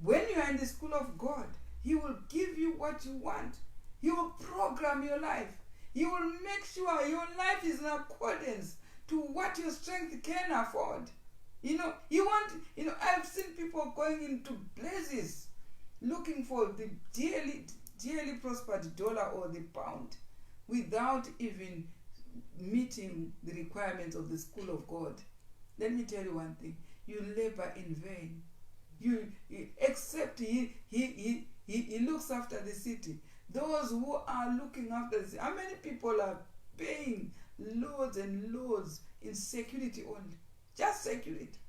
When you are in the school of God, he will give you what you want. He will program your life. He will make sure your life is in accordance to what your strength can afford. You know, I've seen people going into places looking for the dearly prospered dollar or the pound without even meeting the requirements of the school of God. Let me tell you one thing. You labor in vain. Except he looks after the city. Those who are looking after the city. How many people are paying loads and loads in security only? Just security.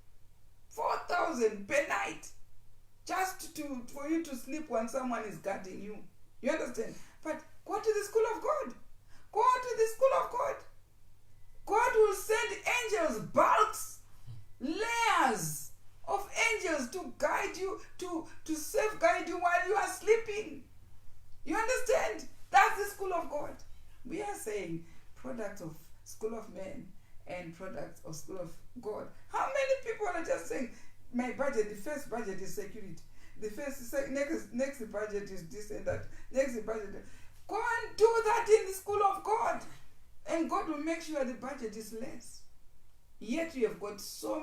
4,000 per night. Just for you to sleep when someone is guarding you. You understand? But go to the school of God. Go to the school of God. God will send angels, bulks, layers of angels to guide you, to safeguard you while you are sleeping. You understand? That's the school of God. We are saying products of school of men and products of school of God. How many people are just saying, my budget, the first budget is security. Next budget is this and that. Next budget. Go and do that in the school of God. And God will make sure the budget is less. Yet you have got so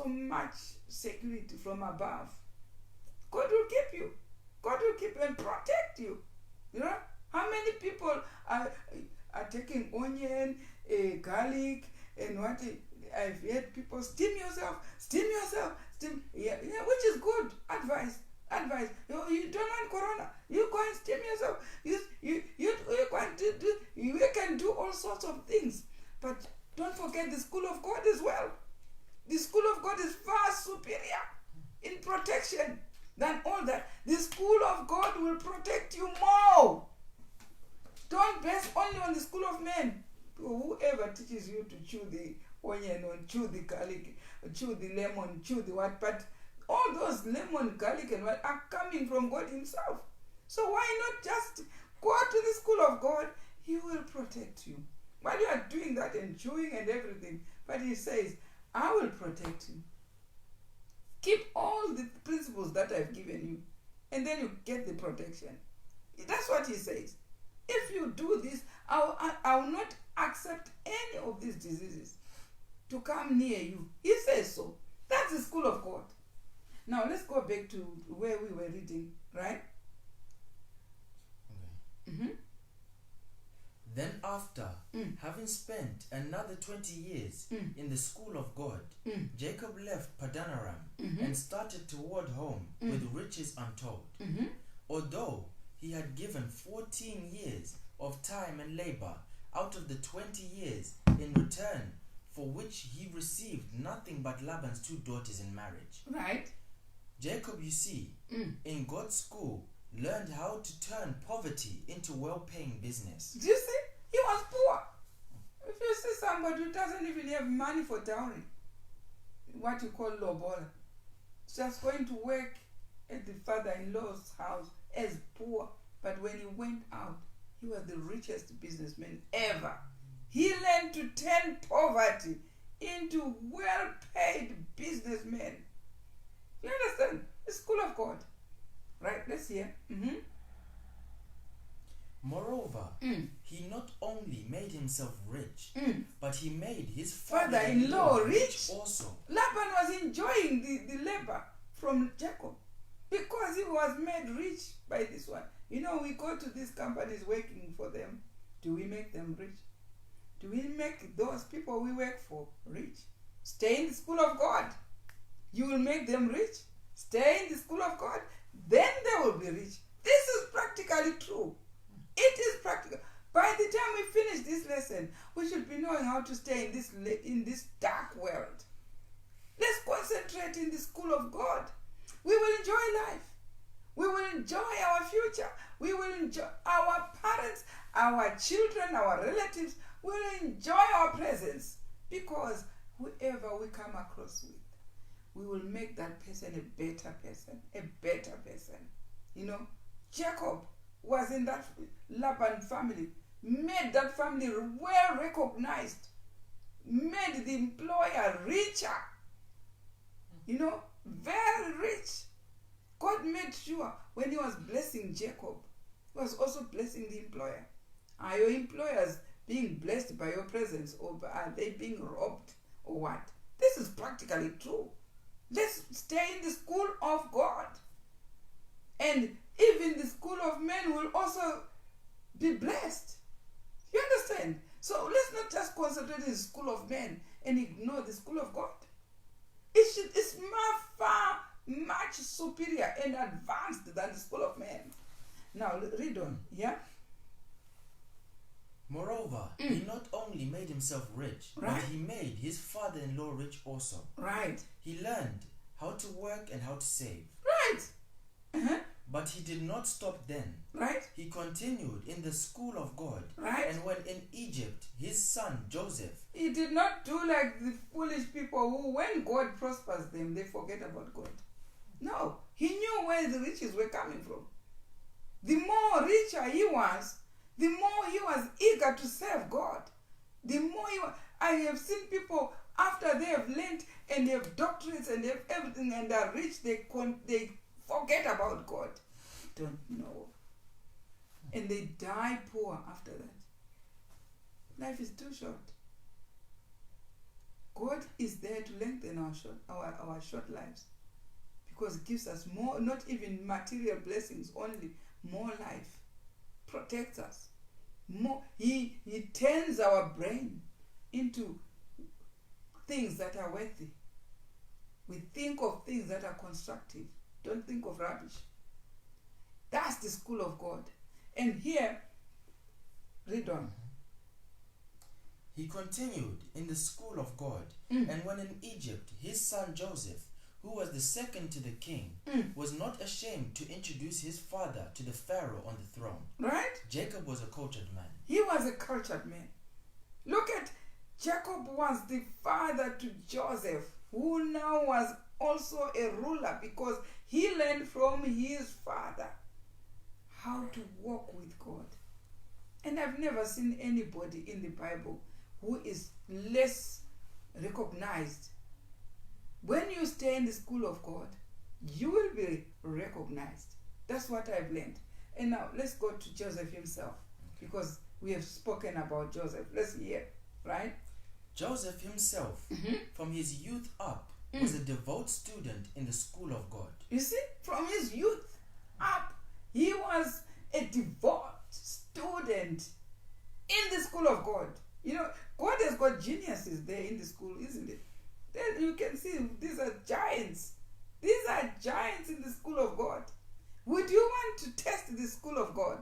much security from above. God will keep you. God will keep you and protect you. You know? How many people are taking onion, garlic, and what? I've heard people steam yourself, yeah, which is good advice. You don't want corona, you go and steam yourself. You can do all sorts of things, but don't forget the school of God as well. The school of God is far superior in protection than all that. The school of God will protect you more. Don't base only on the school of men. Whoever teaches you to chew the onion or chew the garlic, chew the lemon, chew the what, but all those lemon, garlic, and what are coming from God Himself. So why not just go to the school of God? He will protect you. While you are doing that and chewing and everything, but He says, I will protect you. Keep all the principles that I've given you, and then you get the protection. That's what He says. If you do this, I will not accept any of these diseases to come near you. He says so. That's the school of God. Now let's go back to where we were reading, right? Okay. Mm-hmm. Then after having spent another 20 years in the school of God, Jacob left Padanaram and started toward home with riches untold. Although he had given 14 years of time and labor out of the 20 years in return, for which he received nothing but Laban's 2 daughters in marriage. Right. Jacob, you see, in God's school, learned how to turn poverty into well-paying business. Do you see? He was poor. If you see somebody who doesn't even have money for dowry, what you call lobola, just going to work at the father-in-law's house as poor, but when he went out, he was the richest businessman ever. He learned to turn poverty into well-paid businessmen. You understand? The school of God. Right, let's hear. Moreover, he not only made himself rich, but he made his father-in-law rich also. Laban was enjoying the labor from Jacob because he was made rich by this one. You know, we go to these companies working for them. Do we make them rich? Do we make those people we work for rich? Stay in the school of God. You will make them rich. Stay in the school of God. Then they will be rich. This is practically true. It is practical. By the time we finish this lesson, we should be knowing how to stay in this dark world. Let's concentrate in the school of God. We will enjoy life. We will enjoy our future. We will enjoy our parents, our children, our relatives. We will enjoy our presence because whoever we come across with, we will make that person a better person, a better person. You know, Jacob was in that Laban family, made that family well recognized, made the employer richer, you know, very rich. God made sure when he was blessing Jacob, he was also blessing the employer. Are your employers being blessed by your presence, or are they being robbed, or what? This is practically true. Let's stay in the school of God. And even the school of men will also be blessed. You understand? So let's not just concentrate in the school of men and ignore the school of God. It's far much superior and advanced than the school of men. Now read on, yeah? Moreover, he not only made himself rich, right, but he made his father-in-law rich also. Right. He learned how to work and how to save. Right. But he did not stop then. Right. He continued in the school of God. Right. And when in Egypt, his son Joseph. He did not do like the foolish people who, when God prospers them, they forget about God. No. He knew where the riches were coming from. The more richer he was, the more he was eager to serve God. The more I have seen people, after they have learned and they have doctorates and they have everything and are rich, they forget about God. Don't know. And they die poor after that. Life is too short. God is there to lengthen our short lives, because it gives us more, not even material blessings only, more life, protects us. More, he turns our brain into things that are worthy. We think of things that are constructive. Don't think of rubbish. That's the school of God. And here, read on. He continued in the school of God, and when in Egypt, his son Joseph, who was the second to the king, was not ashamed to introduce his father to the Pharaoh on the throne. Right? Jacob was a cultured man. He was a cultured man. Look at Jacob was the father to Joseph, who now was also a ruler because he learned from his father how to walk with God. And I've never seen anybody in the Bible who is less recognized. When you stay in the school of God, you will be recognized. That's what I've learned. And now let's go to Joseph himself, because we have spoken about Joseph. Let's hear, right? Joseph himself, from his youth up, was a devout student in the school of God. You see, from his youth up, he was a devout student in the school of God. You know, God has got geniuses there in the school, isn't it? Then you can see these are giants. These are giants in the school of God. Would you want to test the school of God?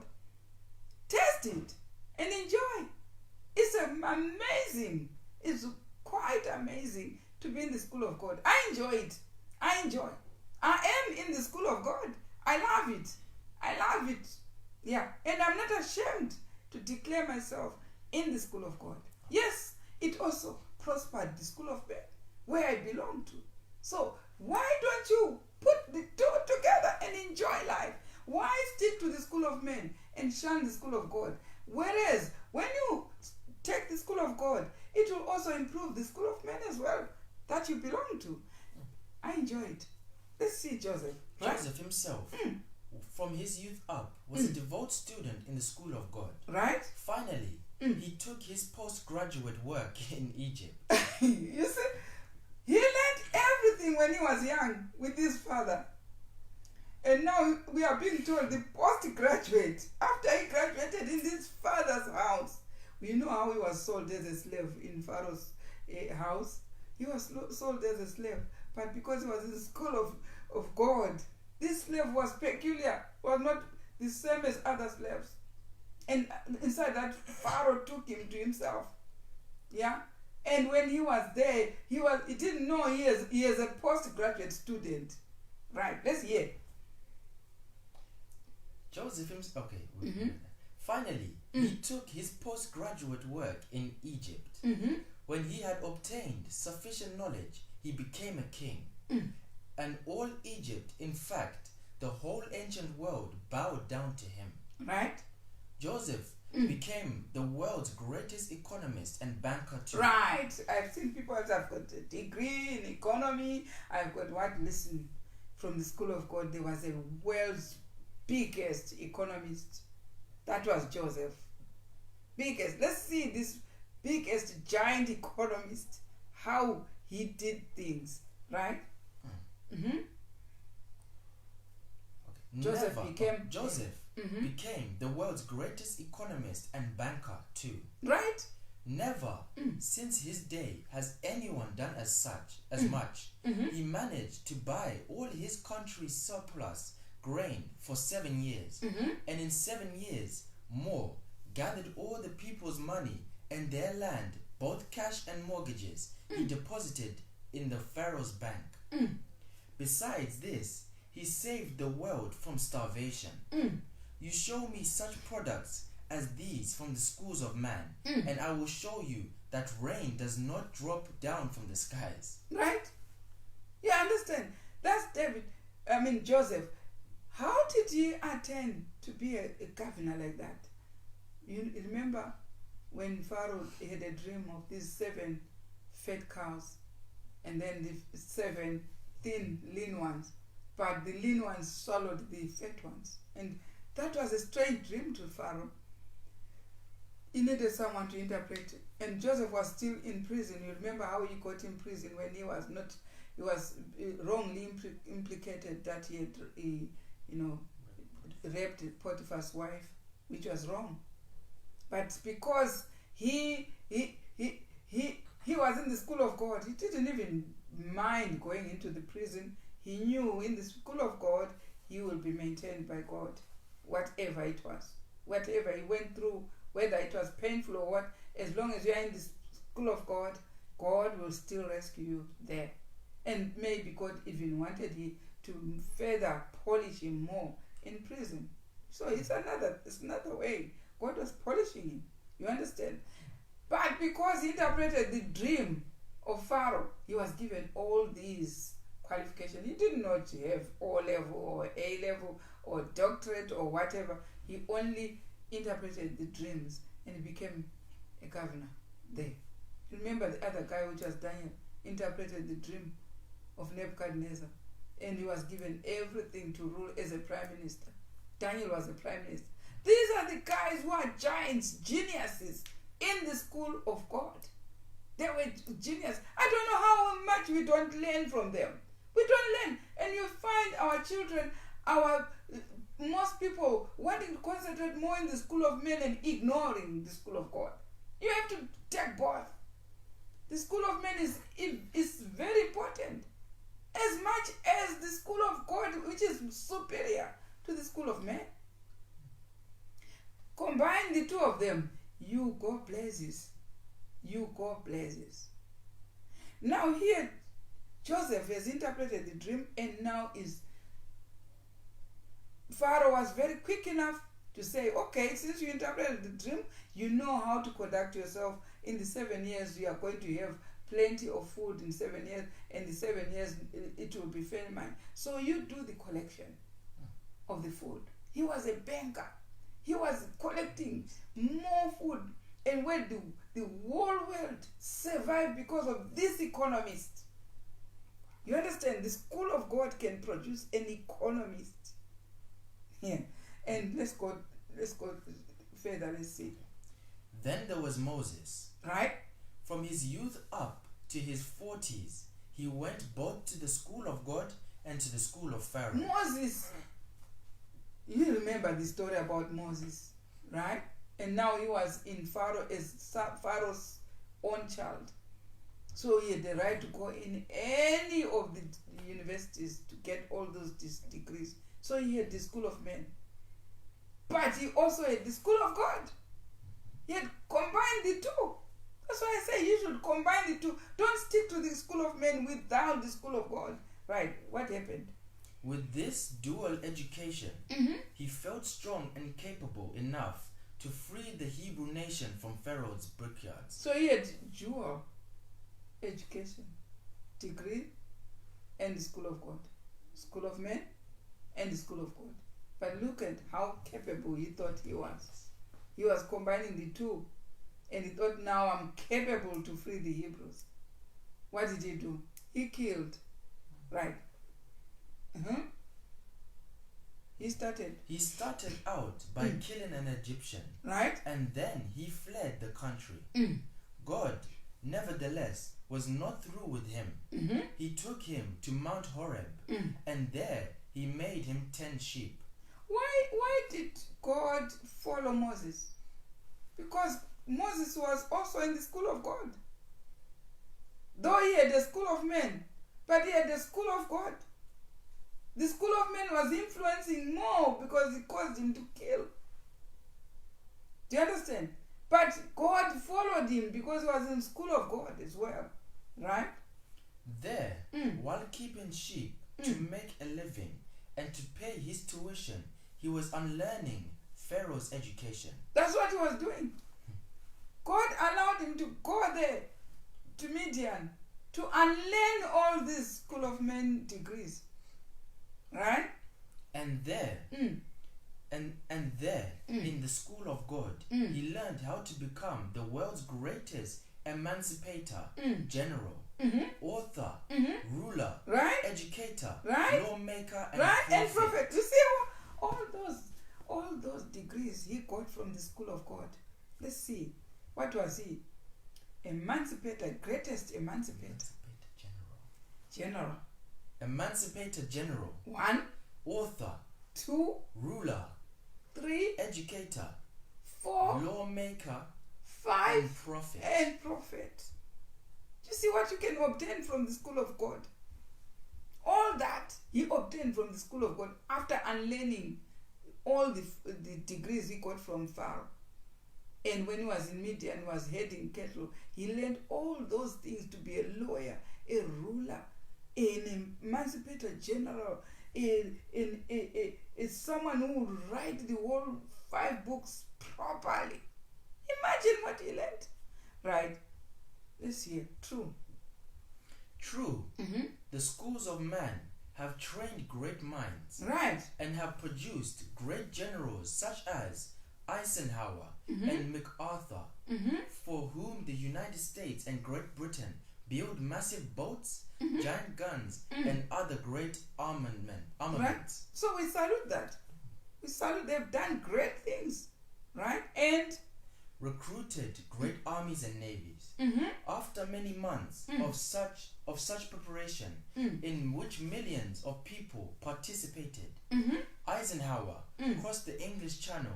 Test it and enjoy. It's amazing. It's quite amazing to be in the school of God. I enjoy it. I am in the school of God. I love it. Yeah. And I'm not ashamed to declare myself in the school of God. Yes, it also prospered the school of men where I belong to. So why don't you put the two together and enjoy life? Why stick to the school of men and shun the school of God? Whereas when you take the school of God, it will also improve the school of men as well that you belong to. I enjoy it. Let's see Joseph. Right? Joseph himself, from his youth up, was a devout student in the school of God. Right? Finally, he took his postgraduate work in Egypt. You see, he learned everything when he was young with his father. And now we are being told the postgraduate, after he graduated in his father's house. We know how he was sold as a slave in Pharaoh's house. He was sold as a slave. But because he was in the school of God, this slave was peculiar, was not the same as other slaves. And inside that, Pharaoh took him to himself. Yeah? And when he was there, he didn't know he is a postgraduate student. Right, let's hear. Joseph himself, okay. Finally, he took his postgraduate work in Egypt. When he had obtained sufficient knowledge, he became a king. And all Egypt, in fact, the whole ancient world bowed down to him. Right. Joseph became the world's greatest economist and banker too. Right. I've seen people that have got a degree in economy. I've got listen, from the school of God, there was a world's biggest economist. That was Joseph. Biggest. Let's see this biggest giant economist, how he did things. Right? Okay. Joseph became the world's greatest economist and banker too. Right? Never since his day has anyone done as much. He managed to buy all his country's surplus grain for 7 years, and in 7 years more gathered all the people's money and their land, both cash and mortgages, he deposited in the Pharaoh's bank. Besides this, he saved the world from starvation. You show me such products as these from the schools of man, and I will show you that rain does not drop down from the skies. Right? You understand? That's Joseph. How did he attain to be a governor like that? You remember when Pharaoh had a dream of these 7 fat cows and then the 7 thin, lean ones, but the lean ones swallowed the fat ones. And that was a strange dream to Pharaoh. He needed someone to interpret it. And Joseph was still in prison. You remember how he got in prison when he was wrongly implicated that he had, raped Potiphar's wife, which was wrong. But because he was in the school of God, he didn't even mind going into the prison. He knew in the school of God, he will be maintained by God, whatever it was. Whatever he went through, whether it was painful or what, as long as you are in the school of God, God will still rescue you there. And maybe God even wanted him to further polish him more in prison. So it's another way. God was polishing him. You understand? But because he interpreted the dream of Pharaoh, he was given all these qualification. He did not have O-level or A-level or doctorate or whatever. He only interpreted the dreams and he became a governor there. Remember the other guy, which was Daniel, interpreted the dream of Nebuchadnezzar, and he was given everything to rule as a prime minister. Daniel was a prime minister. These are the guys who are giants, geniuses in the school of God. They were genius. I don't know how much we don't learn from them. We don't learn. And you find our children, most people wanting to concentrate more in the school of men and ignoring the school of God. You have to take both. The school of men is very important. As much as the school of God, which is superior to the school of men. Combine the two of them, you go places. You go places. Now here, Joseph has interpreted the dream, and now Pharaoh was very quick enough to say, okay, since you interpreted the dream, you know how to conduct yourself. In the 7 years, you are going to have plenty of food in 7 years, and the 7 years it will be famine. So you do the collection of the food. He was a banker. He was collecting more food, and when the whole world survived because of this economist. You understand? The school of God can produce an economist. Yeah. And let's go further. Let's see. Then there was Moses. Right? From his youth up to his 40s, he went both to the school of God and to the school of Pharaoh. Moses, you remember the story about Moses, right? And now he was in Pharaoh as Pharaoh's own child. So he had the right to go in any of the universities to get all those degrees. So he had the school of men. But he also had the school of God. He had combined the two. That's why I say you should combine the two. Don't stick to the school of men without the school of God. Right, what happened? With this dual education, he felt strong and capable enough to free the Hebrew nation from Pharaoh's brickyards. So he had dual education, degree, and the school of God. School of men and the school of God. But look at how capable he thought he was. He was combining the two. And he thought, now I'm capable to free the Hebrews. What did he do? He killed. Right. He started out by killing an Egyptian. Right. And then he fled the country. God, nevertheless, was not through with him. He took him to Mount Horeb, and there he made him 10 sheep. Why did God follow Moses? Because Moses was also in the school of God. Though he had the school of men, but he had the school of God. The school of men was influencing more because it caused him to kill. Do you understand? But God followed him because he was in the school of God as well. Right? There, while keeping sheep to make a living and to pay his tuition, he was unlearning Pharaoh's education. That's what he was doing. God allowed him to go there to Midian to unlearn all these school of men degrees. Right? And there, and there, in the school of God, he learned how to become the world's greatest emancipator, general, author, ruler, right? Educator, right? lawmaker, and right? prophet. And prophet. You see all those degrees he got from the school of God. Let's see. What was he? Emancipator, greatest emancipator. General. Emancipator general. 1. Author. 2. Ruler. 3. Educator. 4. Lawmaker. 5. And prophet. And prophet. Do you see what you can obtain from the school of God? All that he obtained from the school of God after unlearning all the degrees he got from Pharaoh. And when he was in Midian, he was heading cattle. He learned all those things to be a lawyer, a ruler, an emancipator general, someone who would write the whole 5 books properly. Imagine what he learned. Right. Let's hear. True. The schools of man have trained great minds, Right. and have produced great generals such as Eisenhower and Macarthur, for whom the United States and Great Britain build massive boats, giant guns, and other great armaments. Right. So we salute that. We salute, they've done great things, right? And Recruited great armies and navies. After many months of such preparation, in which millions of people participated, Eisenhower crossed the English Channel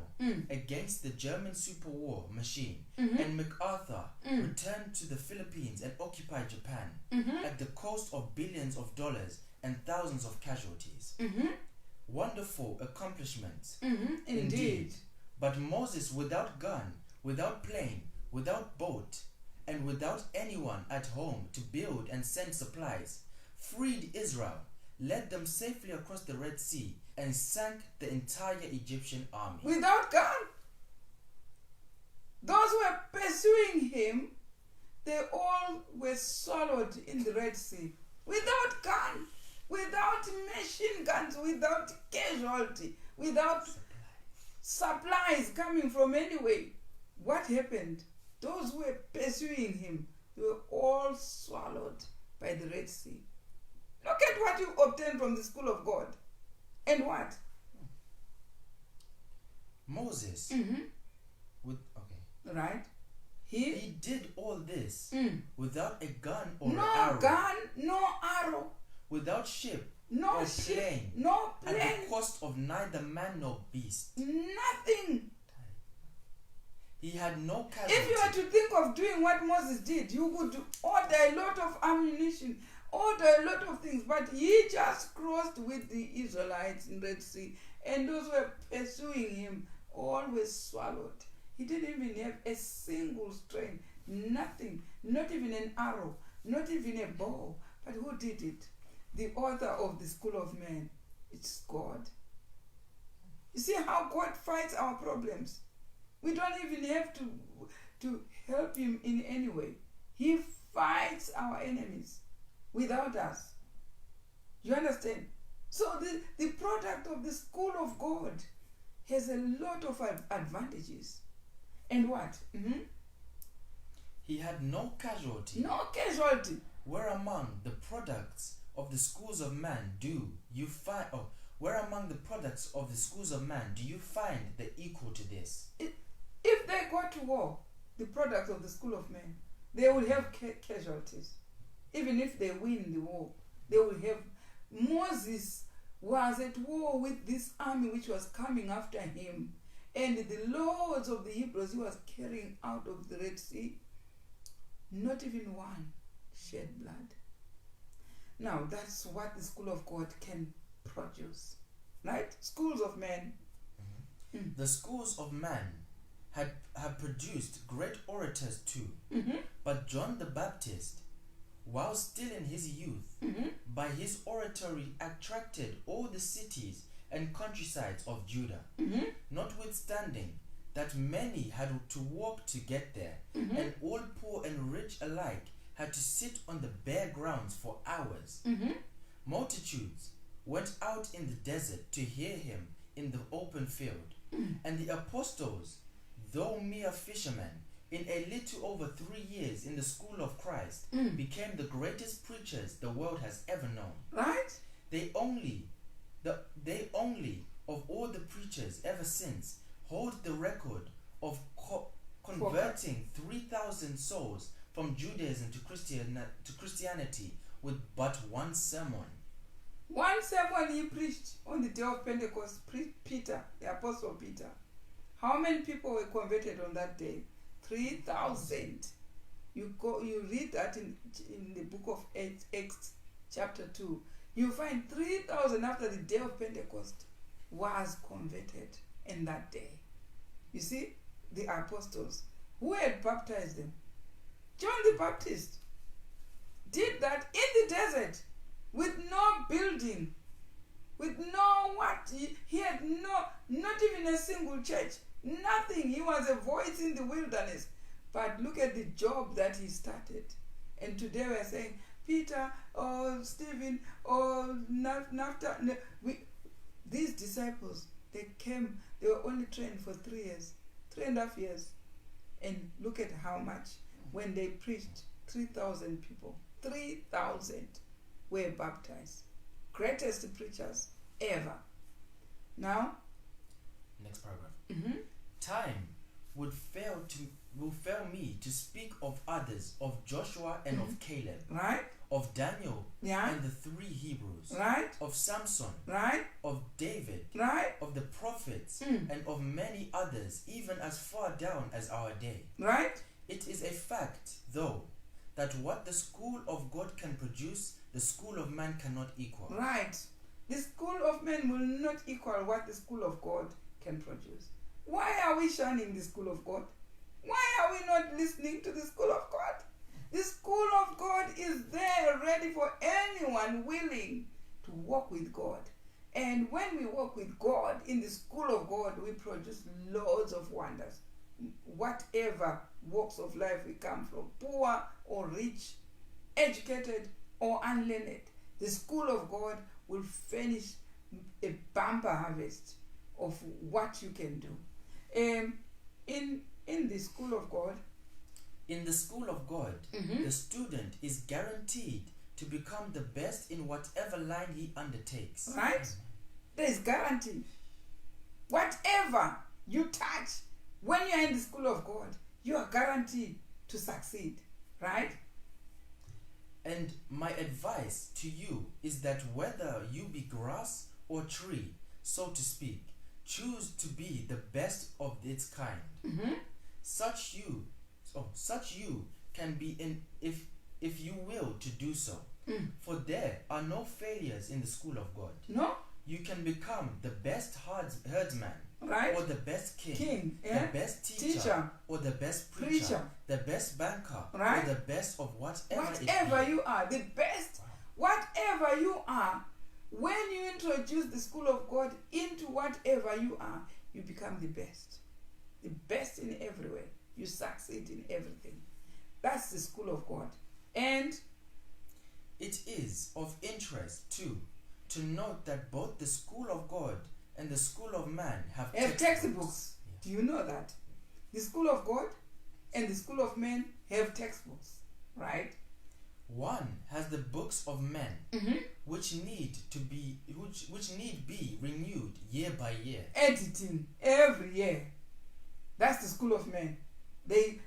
against the German superwar machine, and MacArthur returned to the Philippines and occupied Japan at the cost of billions of dollars and thousands of casualties. Wonderful accomplishments, indeed. But Moses, without gun, without plane, without boat, and without anyone at home to build and send supplies, freed Israel, led them safely across the Red Sea, and sank the entire Egyptian army. Without gun. Those who were pursuing him, they all were swallowed in the Red Sea. Without gun, without machine guns, without casualty, without supplies coming from anywhere. What happened? Those who were pursuing him, they were all swallowed by the Red Sea. Look at what you obtained from the school of God. And what? Moses, Right? he did all this without a gun or No arrow, gun, no arrow, without ship no or ship, plane, no at plane, the cost of neither man nor beast. nothing. He had no casualty. If you were to think of doing what Moses did, you could order a lot of ammunition, order a lot of things, but he just crossed with the Israelites in Red Sea, and those who were pursuing him always swallowed. He didn't even have a single strain, nothing, not even an arrow, not even a bow. But who did it? The author of the school of man. It's God. You see how God fights our problems. We don't even have to help him in any way. He fights our enemies without us. You understand? So the product of the school of God has a lot of advantages. And what? He had no casualty. No casualty. Where among the products of the schools of man do you find? Where among the products of the schools of man do you find the equal to this? If they go to war, the products of the school of men, they will have casualties. Even if they win the war, they will have. Moses was at war with this army which was coming after him, and the lords of the Hebrews he was carrying out of the Red Sea. Not even one shed blood. Now that's what the school of God can produce, right? Schools of men. The schools of man have produced great orators too. But John the Baptist, while still in his youth, by his oratory attracted all the cities and countrysides of Judah, notwithstanding that many had to walk to get there, and all poor and rich alike had to sit on the bare grounds for hours. Multitudes went out in the desert to hear him in the open field, and the apostles, though mere fishermen, in a little over 3 years in the school of Christ, became the greatest preachers the world has ever known. Right? They only of all the preachers ever since hold the record of converting 3,000 souls from Judaism to Christianity with but one sermon. One sermon he preached on the day of Pentecost, Peter, the Apostle Peter. How many people were converted on that day? 3,000. You read that in the book of Acts chapter 2. You find 3,000 after the day of Pentecost was converted in that day. You see, the apostles. Who had baptized them? John the Baptist did that in the desert with no building, with no what? He had not even a single church. Nothing. He was a voice in the wilderness. But look at the job that he started. And today we are saying, Peter or Stephen or these disciples, they were only trained for 3 years, 3.5 years. And look at how much, when they preached, 3,000 people, 3,000 were baptized. Greatest preachers ever. Now, next paragraph. Mm-hmm. Time will fail me to speak of others, of Joshua and of Caleb, Right? of Daniel Yeah. and the 3 Hebrews, Right? of Samson, Right? of David, Right? of the prophets, Mm. and of many others, even as far down as our day. Right? It is a fact, though, that what the school of God can produce, the school of man cannot equal. Right. The school of men will not equal what the school of God can produce. Why are we shunning the school of God? Why are we not listening to the school of God? The school of God is there ready for anyone willing to walk with God. And when we walk with God in the school of God, we produce loads of wonders. Whatever walks of life we come from, poor or rich, educated or unlearned, the school of God will furnish a bumper harvest of what you can do. In the school of God, in the school of God, Mhm. the student is guaranteed to become the best in whatever line he undertakes. right? There is guarantee. Whatever you touch, when you are in the school of God, you are guaranteed to succeed, right? And my advice to you is that whether you be grass or tree, so to speak, choose to be the best of its kind. Mm-hmm. Such you can be in if you will to do so. Mm. For there are no failures in the school of God. No? You can become the best herdsman, Right? or the best king, King, the yeah? best teacher, or the best preacher, the best banker, Right? or the best of whatever Whatever it be. you are, the best, whatever you are, when you introduce the school of God into whatever you are, you become the best. The best in every way. You succeed in everything. That's the school of God. And It is of interest, too, to note that both the school of God and the school of man have textbooks. Do you know that? The school of God and the school of men have textbooks, right? One has the books of men, Mm-hmm. which need be renewed year by year. Editing every year. That's the school of men.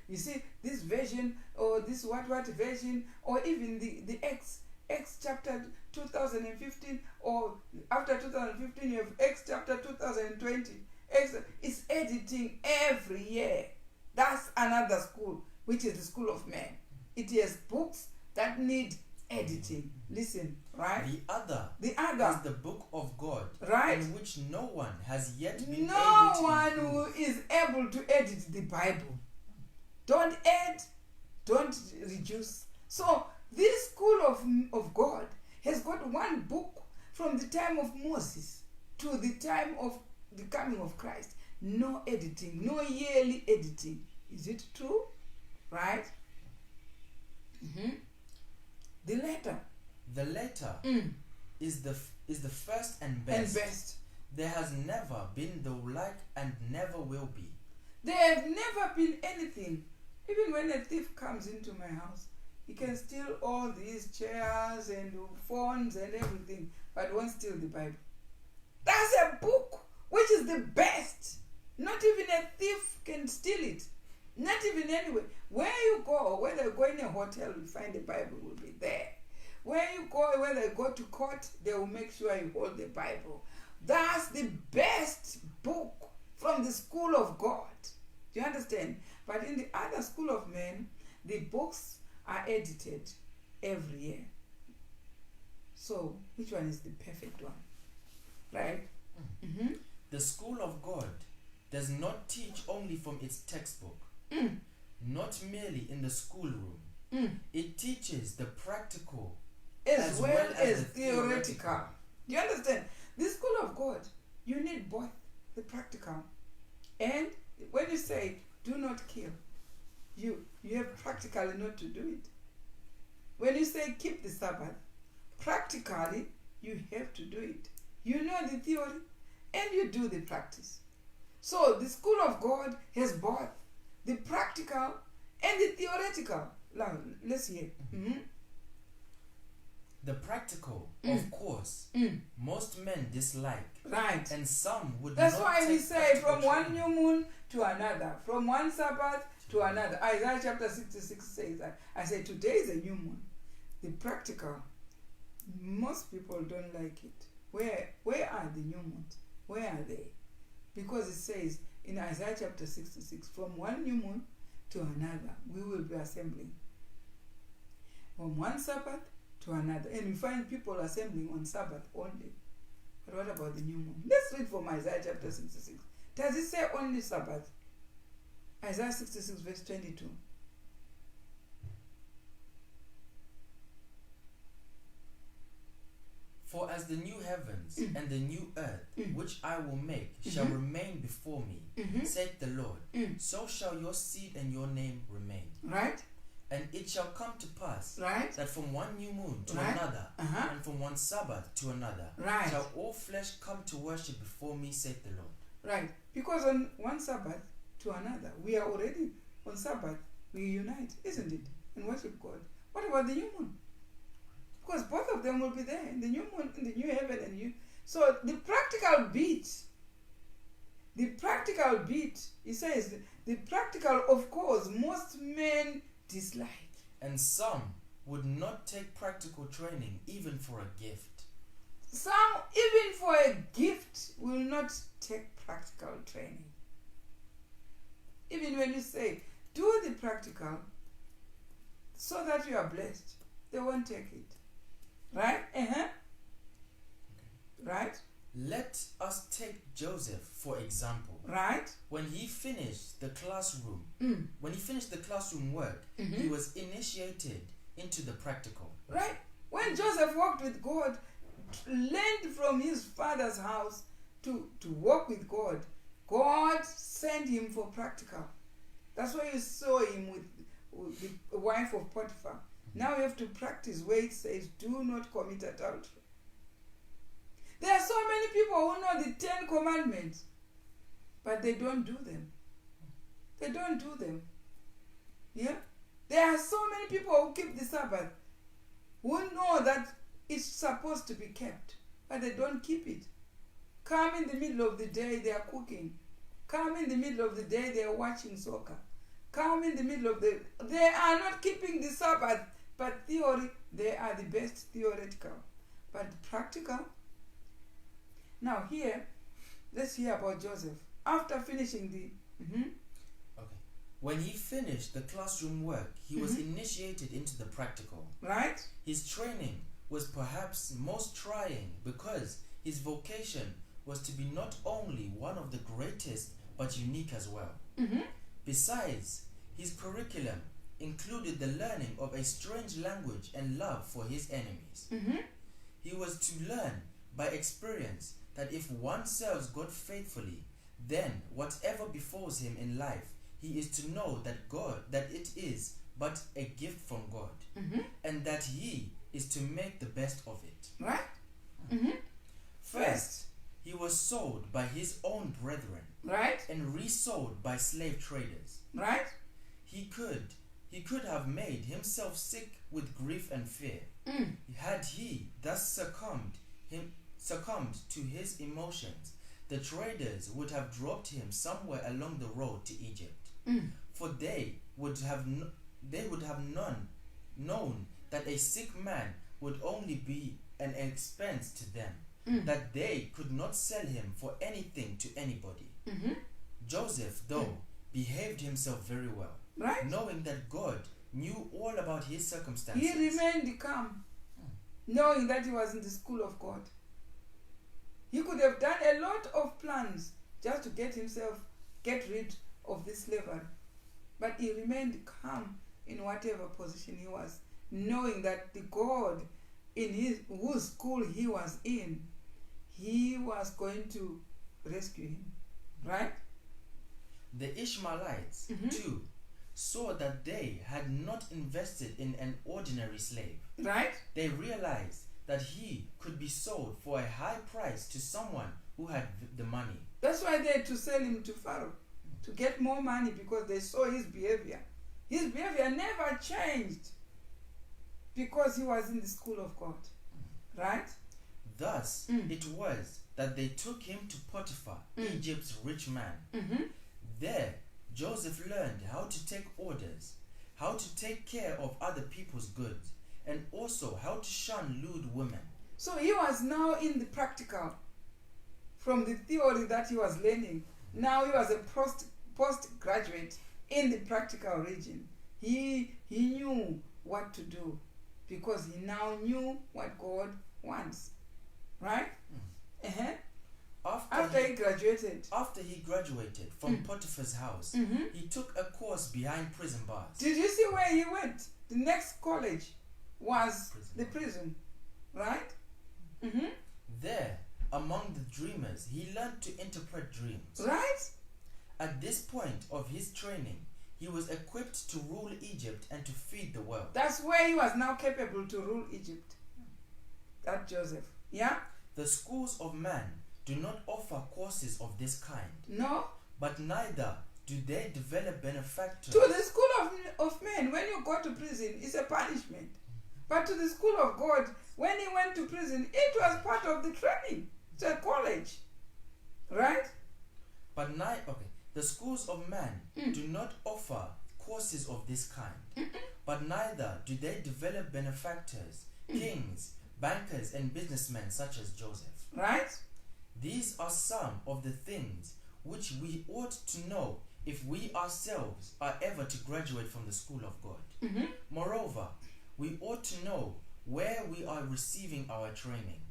You see this version or this what version, or even the X chapter 2015, or after 2015 you have X chapter 2020. It's editing every year. That's another school, which is the school of men. It has books that need editing. Listen, right? The other is the book of God, right? in which no one has yet been able No to one improve. who is able to edit the Bible. Don't add, don't reduce. So this school of God has got one book from the time of Moses to the time of the coming of Christ. No editing, no yearly editing. Is it true? Right? Mm-hmm. The letter is the first and best. There has never been the like and never will be. There have never been anything. Even when a thief comes into my house, he can steal all these chairs and phones and everything, but won't steal the Bible. That's a book which is the best. Not even a thief can steal it. Not even anywhere. Where you go, whether you go in a hotel, you find the Bible will be there. Where you go, whether you go to court, they will make sure you hold the Bible. That's the best book from the school of God. Do you understand? But in the other school of men, the books are edited every year. So, which one is the perfect one? Right? Mm-hmm. The school of God does not teach only from its textbook, not merely in the schoolroom. It teaches the practical as well as theoretical. Do you understand? The school of God, you need both the practical. And when you say, do not kill, you have practically not to do it. when you say keep the Sabbath, practically you have to do it. You know the theory and you do the practice. So the school of God has both the practical and the theoretical. Now, let's hear. Mm-hmm. The practical, of course, most men dislike. Right. And some would That's not why we take say from practical one training. new moon to another, from one Sabbath to another. Isaiah chapter 66 says that. I say today is a new moon. The practical, most people don't like it. Where are the new moons? Where are they? Because it says in Isaiah chapter 66, from one new moon to another, we will be assembling. From one Sabbath to another. And we find people assembling on Sabbath only. But what about the new moon? Let's read from Isaiah chapter 66. Does it say only Sabbath? Isaiah 66 verse 22. For as the new heavens and the new earth, which I will make, shall remain before me, saith the Lord, so shall your seed and your name remain. Right? And it shall come to pass Right? that from one new moon to Right. another, Uh-huh. and from one Sabbath to another, Right. shall all flesh come to worship before me, saith the Lord. Right. Because on one Sabbath to another, we are already on Sabbath, we unite, isn't it? And worship God. What about the new moon? Because both of them will be there in the new moon, in the new heaven and new. So the practical bit, he says, the practical, of course, most men dislike. And some would not take practical training even for a gift. Some, even for a gift, will not take practical training. Even when you say, do the practical so that you are blessed, they won't take it. Right? Uh-huh. Right? Let us take Joseph, for example. Right? When he finished the classroom, work, Mm-hmm. he was initiated into the practical. Right? When Joseph walked with God, learned from his father's house to walk with God, God sent him for practical. That's why you saw him with the wife of Potiphar. Now you have to practice where it says, do not commit adultery. There are so many people who know the 10 commandments, but they don't do them. They don't do them. Yeah? There are so many people who keep the Sabbath, who know that it's supposed to be kept, but they don't keep it. Come in the middle of the day, they are cooking. Come in the middle of the day, they are watching soccer. Come in the middle of the... They are not keeping the Sabbath, but theory, they are the best theoretical. But practical... Now here, let's hear about Joseph. After finishing the... Okay. When he finished the classroom work, he was initiated into the practical. Right? His training was perhaps most trying because his vocation was to be not only one of the greatest but unique as well. Besides, his curriculum included the learning of a strange language and love for his enemies. He was to learn by experience that if one serves God faithfully, then whatever befalls him in life, he is to know that it is but a gift from God, and that he is to make the best of it. Right? First, he was sold by his own brethren, Right? and resold by slave traders. Right? He could have made himself sick with grief and fear. Had he thus succumbed to his emotions, the traders would have dropped him somewhere along the road to Egypt. For they would have known that a sick man would only be an expense to them, that they could not sell him for anything to anybody. Joseph, though, behaved himself very well, Right? knowing that God knew all about his circumstances. He remained calm, knowing that he was in the school of God. He could have done a lot of plans just to get rid of this slavery. But he remained calm in whatever position he was, knowing that the God in whose school he was in, he was going to rescue him. Right? The Ishmaelites, too, saw that they had not invested in an ordinary slave. Right? They realized that he could be sold for a high price to someone who had the money. That's why they had to sell him to Pharaoh to get more money, because they saw his behavior. His behavior never changed because he was in the school of God. Right? Thus, it was that they took him to Potiphar, Egypt's rich man. There, Joseph learned how to take orders, how to take care of other people's goods, and also how to shun lewd women. So he was now in the practical. From the theory that he was learning, now he was a postgraduate in the practical region. He knew what to do because he now knew what God wants. Right? After he graduated. After he graduated from Potiphar's house, he took a course behind prison bars. Did you see where he went? The next college was the prison. Right? There, among the dreamers, he learned to interpret dreams. Right? At this point of his training, he was equipped to rule Egypt and to feed the world. That's where he was now capable to rule Egypt. That Joseph. Yeah? The schools of man do not offer courses of this kind. No. But neither do they develop benefactors. To the school of men, when you go to prison, it's a punishment. But to the school of God, when he went to prison, it was part of the training. It's a college. Right? But the schools of man do not offer courses of this kind. But neither do they develop benefactors, kings, bankers, and businessmen such as Joseph. Right? These are some of the things which we ought to know if we ourselves are ever to graduate from the school of God. Moreover, we ought to know where we are receiving our training.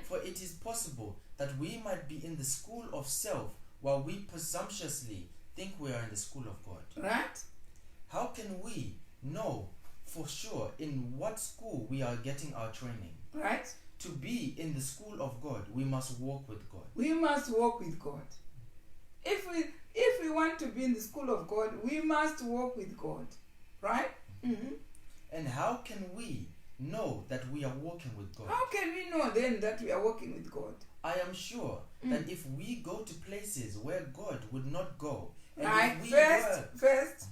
For it is possible that we might be in the school of self while we presumptuously think we are in the school of God. Right? How can we know for sure in what school we are getting our training? Right? To be in the school of God, we must walk with God. We must walk with God. If we want to be in the school of God, we must walk with God. Right? And how can we know that we are walking with God? How can we know then that we are walking with God? I am sure that if we go to places where God would not go, and like if we first,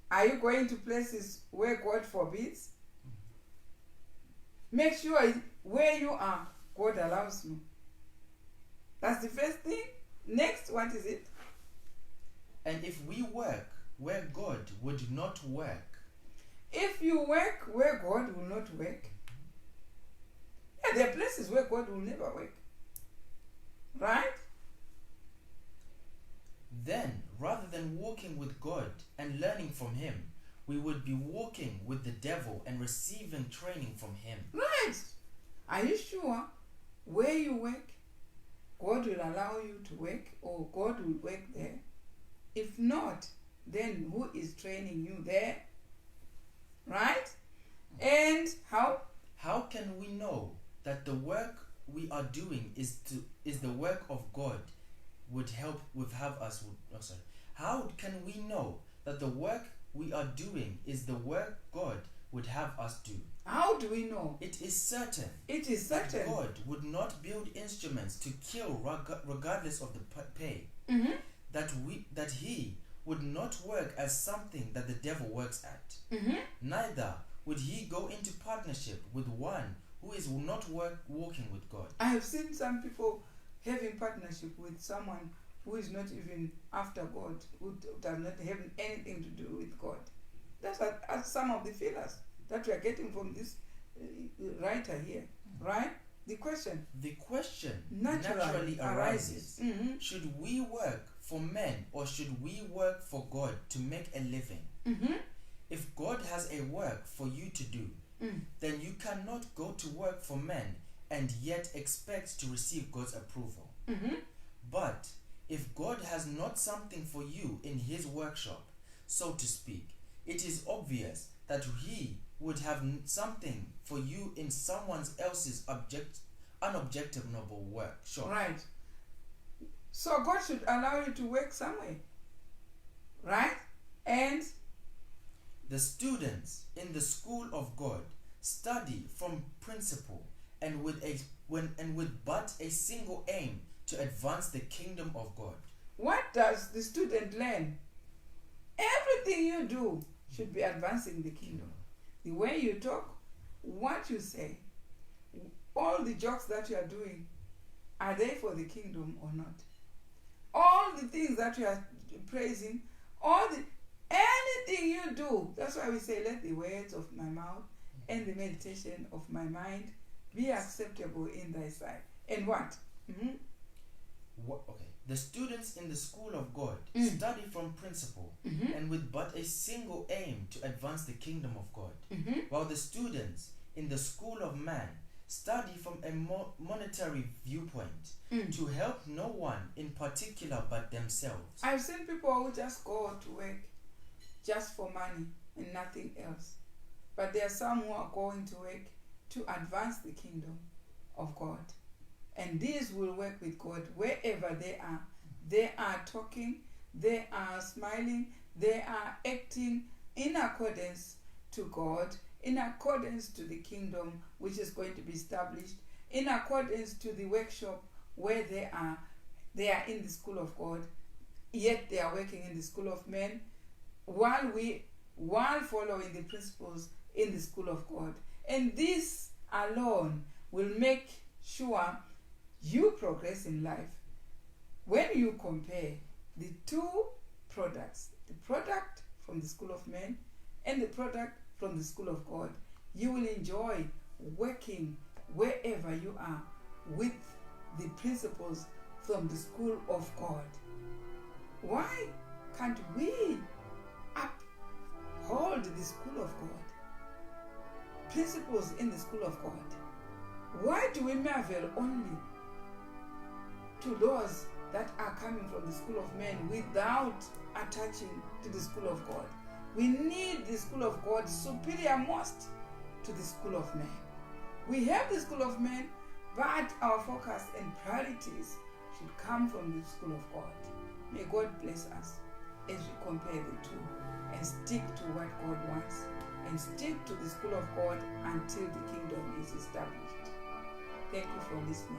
are you going to places where God forbids? Make sure where you are, God allows you. That's the first thing. Next, what is it? And if we work where God would not work. If you work where God will not work. Yeah, there are places where God will never work. Right? Then, rather than walking with God and learning from Him, we would be walking with the devil and receiving training from him. Right. Are you sure where you work, God will allow you to work, or God will work there? If not, then who is training you there? Right? And how? How can we know that the work we are doing is the work of God would have us? How can we know that the work we are doing is the work God would have us do? How do we know? It is certain. It is certain. God would not build instruments to kill regardless of the pay. Mm-hmm. That He would not work as something that the devil works at. Mm-hmm. Neither would He go into partnership with one who is not walking with God. I have seen some people having partnership with someone who is not even after God, who does not have anything to do with God. That's some of the feelers that we are getting from this writer here, right? The question naturally arises. Mm-hmm. Should we work for men or should we work for God to make a living? Mm-hmm. If God has a work for you to do, then you cannot go to work for men and yet expect to receive God's approval. Mm-hmm. But if God has not something for you in His workshop, so to speak, it is obvious that He would have something for you in someone else's unobjectionable work. Sure. Right. So God should allow you to work somewhere. Right? And The students in the school of God study from principle and with but a single aim to advance the kingdom of God. What does the student learn? Everything you do should be advancing the kingdom. The way you talk, what you say, all the jokes that you are doing, are they for the kingdom or not? All the things that you are praising, anything you do, that's why we say, let the words of my mouth and the meditation of my mind be acceptable in thy sight. And what? Okay. The students in the school of God study from principle and with but a single aim to advance the kingdom of God, while the students in the school of man study from a monetary viewpoint to help no one in particular but themselves. I've seen people who just go to work just for money and nothing else. But there are some who are going to work to advance the kingdom of God. And these will work with God wherever they are. They are talking, they are smiling, they are acting in accordance to God, in accordance to the kingdom which is going to be established, in accordance to the workshop where they are. They are in the school of God, yet they are working in the school of men, while following the principles in the school of God. And this alone will make sure you progress in life. When you compare the two products, the product from the school of men and the product from the school of God, you will enjoy working wherever you are with the principles from the school of God. Why can't we uphold the school of God? Principles in the school of God. Why do we marvel only to those that are coming from the school of men without attaching to the school of God? We need the school of God superior most to the school of men. We have the school of men, but our focus and priorities should come from the school of God. May God bless us as we compare the two and stick to what God wants and stick to the school of God until the kingdom is established. Thank you for listening.